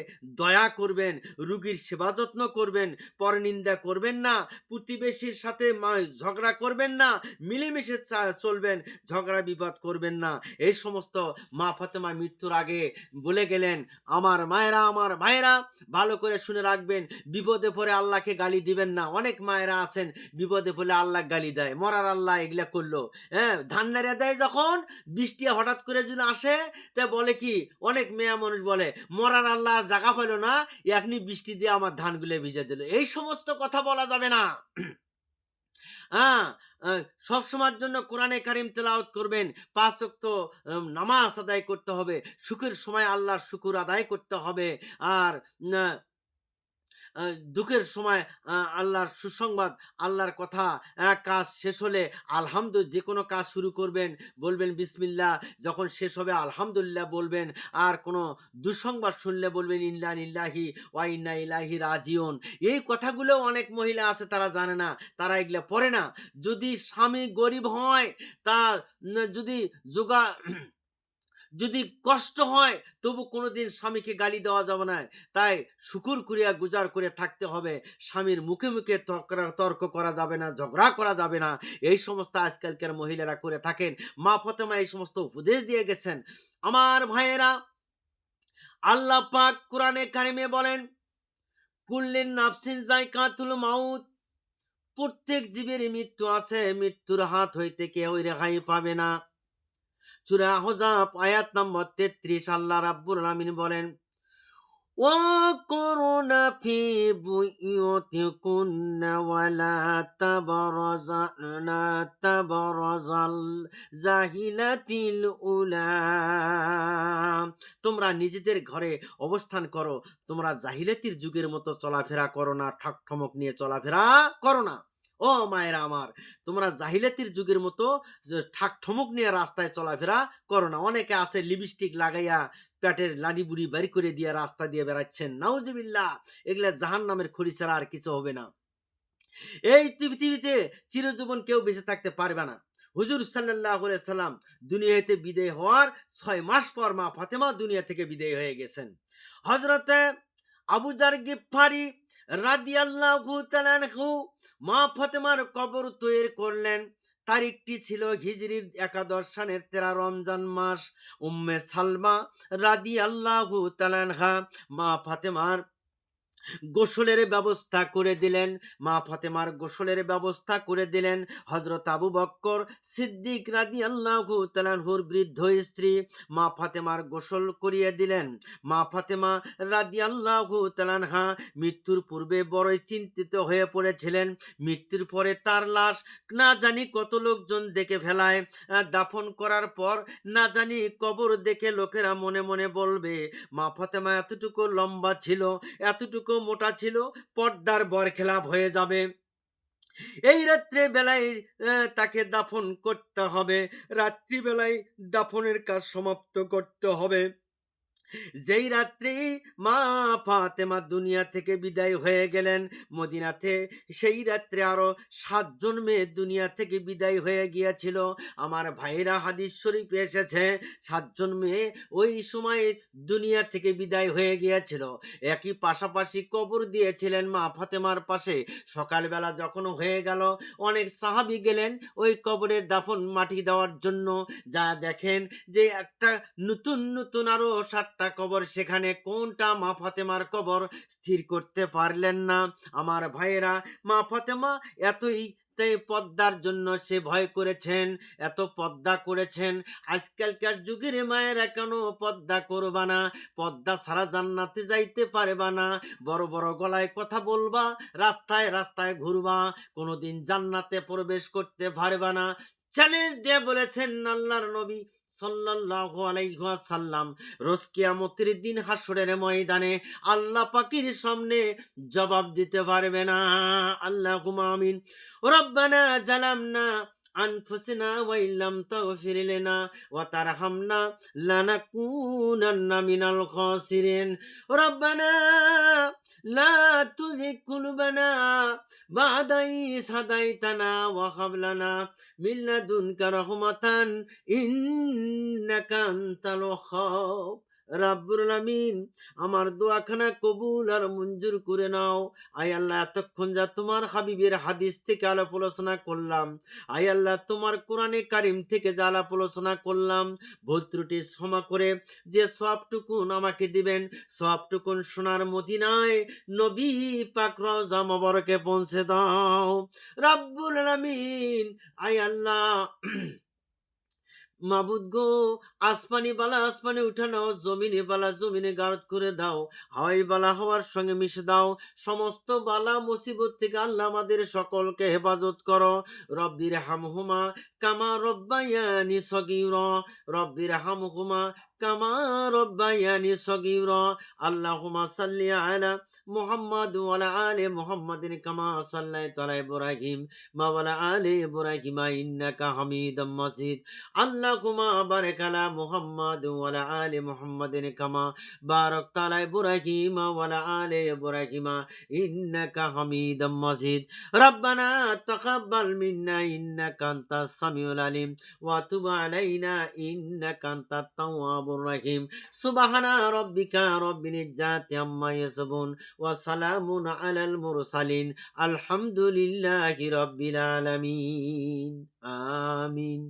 দয়া করবেন, রুগীর সেবা যত্ন করবেন, পরনিন্দা করবেন না, প্রতিবেশীর সাথে ঝগড়া করবেন না, মিলেমিশে চলবেন, ঝগড়া বিবাদ করবেন না। এই সমস্ত মা ফাতেমা মৃত্যুর আগে বলে গেলেন। আমার মায়েরা, আমার ভাইয়েরা, ভালো করে শুনে রাখবেন, বিপদে পড়ে আল্লাহকে গালি দিবেন না। অনেক মায়েরা আছেন বিপদে পড়লে আল্লাহ গালি দেয়, মরার আল্লাহ এগুলা করলো, হ্যাঁ, ধান নাড়িয়ে দেয় যখন বৃষ্টি হঠাৎ করে যদি আসে, তা বলে কি, অনেক মেয়ে মানুষ বলে, মরার আল্লাহ জায়গা পেল না, এখনই বৃষ্টি দিয়ে আমার ধানগুলো ভিজে দিল। এই সমস্ত কথা বলা যাবে না। হ্যাঁ, সব সময়ের জন্য কোরআনে কারিম তেলাওয়াত করবেন, 5 ওয়াক্ত নামাজ আদায় করতে হবে, সুখের সময় আল্লাহর শুকুর আদায় করতে হবে, আর দুঃখের সময় আল্লাহর সুসংবাদ, আল্লাহর কথা, কাজ শেষ হলে যে কোনো কাজ শুরু করবেন, বলবেন বিসমিল্লাহ, যখন শেষ হবে আলহামদুলিল্লাহ বলবেন, আর কোনো দুঃসংবাদ শুনলে বলবেন ইন্না লিল্লাহি ওয়া ইন্না ইলাইহি রাজিউন। এই কথাগুলো অনেক মহিলা আছে তারা জানে না, তারা এগুলো পড়ে না। যদি স্বামী গরিব হয়, তা যদি যোগা যদি কষ্ট হয়, তবু কোনোদিন স্বামীকে গালি দেওয়া যাবে না। তাই শুকুর করিয়া গুজার করে থাকতে হবে। স্বামীর মুখে মুখে তর্ক করা যাবে না, ঝগড়া করা যাবে না। এই সমস্ত আজকালকার মহিলারা করে থাকেন। মা ফাতেমা এই সমস্ত উপদেশ দিয়ে গেছেন। আমার ভাইয়েরা, আল্লাহ পাক কোরআনে কারিমে বলেন, কুল্লিন নাফসিন যায়কাতুল মাউত, প্রত্যেক জীবের মৃত্যু আছে, মৃত্যুর হাত হইতে কেউ রেহাই পাবে না। সূরা আহজাব আয়াত নম্বর 33, আল্লাহ রাব্বুল আলামিন বলেন, وَقُرْنَ فِي بُيُوتِكُنَّ وَلَا تَبَرَّجْنَ تَبَرُّجَ الْجَاهِلِيَّةِ الْأُولَى, তোমরা নিজেদের ঘরে অবস্থান করো, তোমরা জাহিলিয়াতের যুগের মতো চলাফেরা করো না, ঠকঠমক নিয়ে চলাফেরা করো না। ও মায়েরা আমার, তোমরা জাহিলিয়াতের যুগের মতো ঠাকঠমক নিয়ে রাস্তায় চলাফেরা করো না। অনেকে আছে লিপস্টিক লাগাইয়া পেটের লাডি বুড়ি বাড়ি করে দিয়ে রাস্তা দিয়ে বেড়াচ্ছেন, নাউজুবিল্লাহ। এগুলা জাহান্নামের খড়ি ছাড়া আর কিছু হবে না। এই পৃথিবীতে চিরজীবন কেউ বেঁচে থাকতে পারবে না। হুজুর সাল্লাল্লাহু আলাইহি সাল্লাম দুনিয়াতে বিদায় হওয়ার 6 মাস পর মা ফাতেমা দুনিয়া থেকে বিদায় হয়ে গেছেন। হযরতে আবু যার গিফারি রাদিয়াল্লাহু তাআলা আনহু মা ফাতেমার কবর তৈরি করলেন। তারিখটি ছিল হিজরির 11 সনের 13 রমজান মাস। উম্মে সালমা রাদিয়াল্লাহু তাআলা আনহা মা ফাতেমার গোসলের ব্যবস্থা করে দিলেন। মা ফাতেমার গোসলের ব্যবস্থা করে দিলেন হযরত আবু বকর সিদ্দিক রাদিয়াল্লাহু তাআলা আনহুর বৃদ্ধ স্ত্রী মা ফাতেমার গোসল করিয়ে দিলেন। মা ফাতেমা রাদিয়াল্লাহু তাআলা আনহা মৃত্যুর পূর্বে বড়ই চিন্তিত হয়ে পড়েছিলেন। মৃত্যুর পরে তার লাশ না জানি কত লোকজন দেখে ফেলায়, দাফন করার পর না জানি কবর দেখে লোকেরা মনে মনে বলবে, মা ফাতেমা এতটুকু লম্বা ছিল, এতটুকু মোটা ছিল, পর্দার বরখেলাপ হয়ে যাবে। এই রাত্রে বেলায় তাকে দাফন করতে হবে, রাত্রিবেলায় দাফনের কাজ সমাপ্ত করতে হবে। যেই রাত্রি মা ফাতেমা দুনিয়া থেকে বিদায় হয়ে গেলেন মদিনাতে, সেই রাত্রে আরো 7 জন মেয়ে দুনিয়া থেকে বিদায় হয়ে গিয়েছিল। আমার ভাইরা, হাদিস শরীফে এসেছে 7 জন মেয়ে ওই সময় দুনিয়া থেকে বিদায় হয়ে গিয়েছিল। একই পাশাপাশি কবর দিয়েছিলেন মা ফাতেমার পাশে। সকালবেলা যখন হয়ে গেল, অনেক সাহাবী গেলেন ওই কবরের দাফন মাটি দেওয়ার জন্য। যা দেখেন যে একটা নতুন নতুন আরো 7টা 4টা কবর, সেখানে কোনটা মা ফাতেমার কবর স্থির করতে পারলেন না। আমার ভাইয়েরা, মা ফাতেমা এতই তাই পর্দার জন্য সে ভয় করেছেন, এত পর্দা করেছেন। আজকালকার যুগের মায়েরা কেন পর্দা করবা না? পর্দা ছাড়া জান্নাতে যাইতে পারবা না। বড় বড় গলায় কথা বলবা, রাস্তায় রাস্তায় ঘুরবা, কোনোদিন জান্নাতে প্রবেশ করতে পারবা না। চ্যালেঞ্জ দিয়ে বলেছেন আল্লাহর নবী সাল্লাল্লাহু আলাইহি ওয়াসাল্লাম, রোজ কিয়ামতের দিন হাসরের ময়দানে আল্লাহ পাকের সামনে জবাব দিতে পারবে না। আল্লাহুম্মা আমিন। রব্বানা জালামনা আনফুসিনা ওয়া ইল্লাম তাগফির লানা ওয়া তারহামনা লানাকুনান্না মিনাল খাসিরিন। রব্বানা লা তুযিগ কুলুবানা বা'দা ইয হাদাইতানা ওয়া হাব লানা মিন লাদুনকা রাহমাতান ইন্নাকা আনতাল ওয়াহ্হাব। রাব্বুল আলামিন, আমার দোয়াখানা কবুল আর মঞ্জুর করে নাও। আয় আল্লাহ, এতক্ষণ যা তোমার হাবিবের হাদিস থেকে আলাপ আলোচনা করলাম, আয় আল্লাহ তোমার কোরআনে কারিম থেকে যা আলাপ আলোচনা করলাম, ভুল ত্রুটি ক্ষমা করে যে সবটুকুন আমাকে দিবেন, সবটুকুন সোনার মদিনায় নবী পাক রওজা মোবারকে পৌঁছে দাও রাব্বুল আলামিন। আয় আল্লাহ মাবুদ গো, আসমানি বালা আসমানে উঠানো, জমিনে বালা জমিনে গারদ করে দাও, হাওয়াই বালা হওয়ার সঙ্গে মিশে দাও। সমস্ত বালা মুসিবত থেকে আল্লাহ আমাদের সকলকে হেফাজত করো। রব্বির হামহুমা কামা রব্বায়ানি সগীরা, রব্বির হামহুমা কামা রব্বায়ানি সগীরা। আল্লাহুম্মা সাল্লি আলা মুহাম্মাদ ওয়া আলা আলি মুহাম্মাদিন কামা সাল্লাইতা আলা ইব্রাহিম ওয়া আলা আলি ইব্রাহিম ইন্নাকা হামিদুম মাজিদ। আল্লাহুম্মা বারিক আলা মুহাম্মাদ ওয়া আলা আলি মুহাম্মাদিন কামা বারাকতা আলা ইব্রাহিম ওয়া আলা আলি ইব্রাহিম ইন্নাকা হামিদুম মাজিদ। রব্বানা তাকাব্বাল মিন্না ইন্নাকা আনতাস সামিউল আলিম ওয়া তুব আলাইনা ইন্নাকা আনতাত তাওয়াবুর রহিম। সুবহানা রাব্বিকা রাব্বিল ইজ্জাতি আম্মা ইয়াসিফুন ওয়া সালামুন আলাল মুরসালিন আলহামদুলিল্লাহি রাব্বিল আলামিন। আমিন।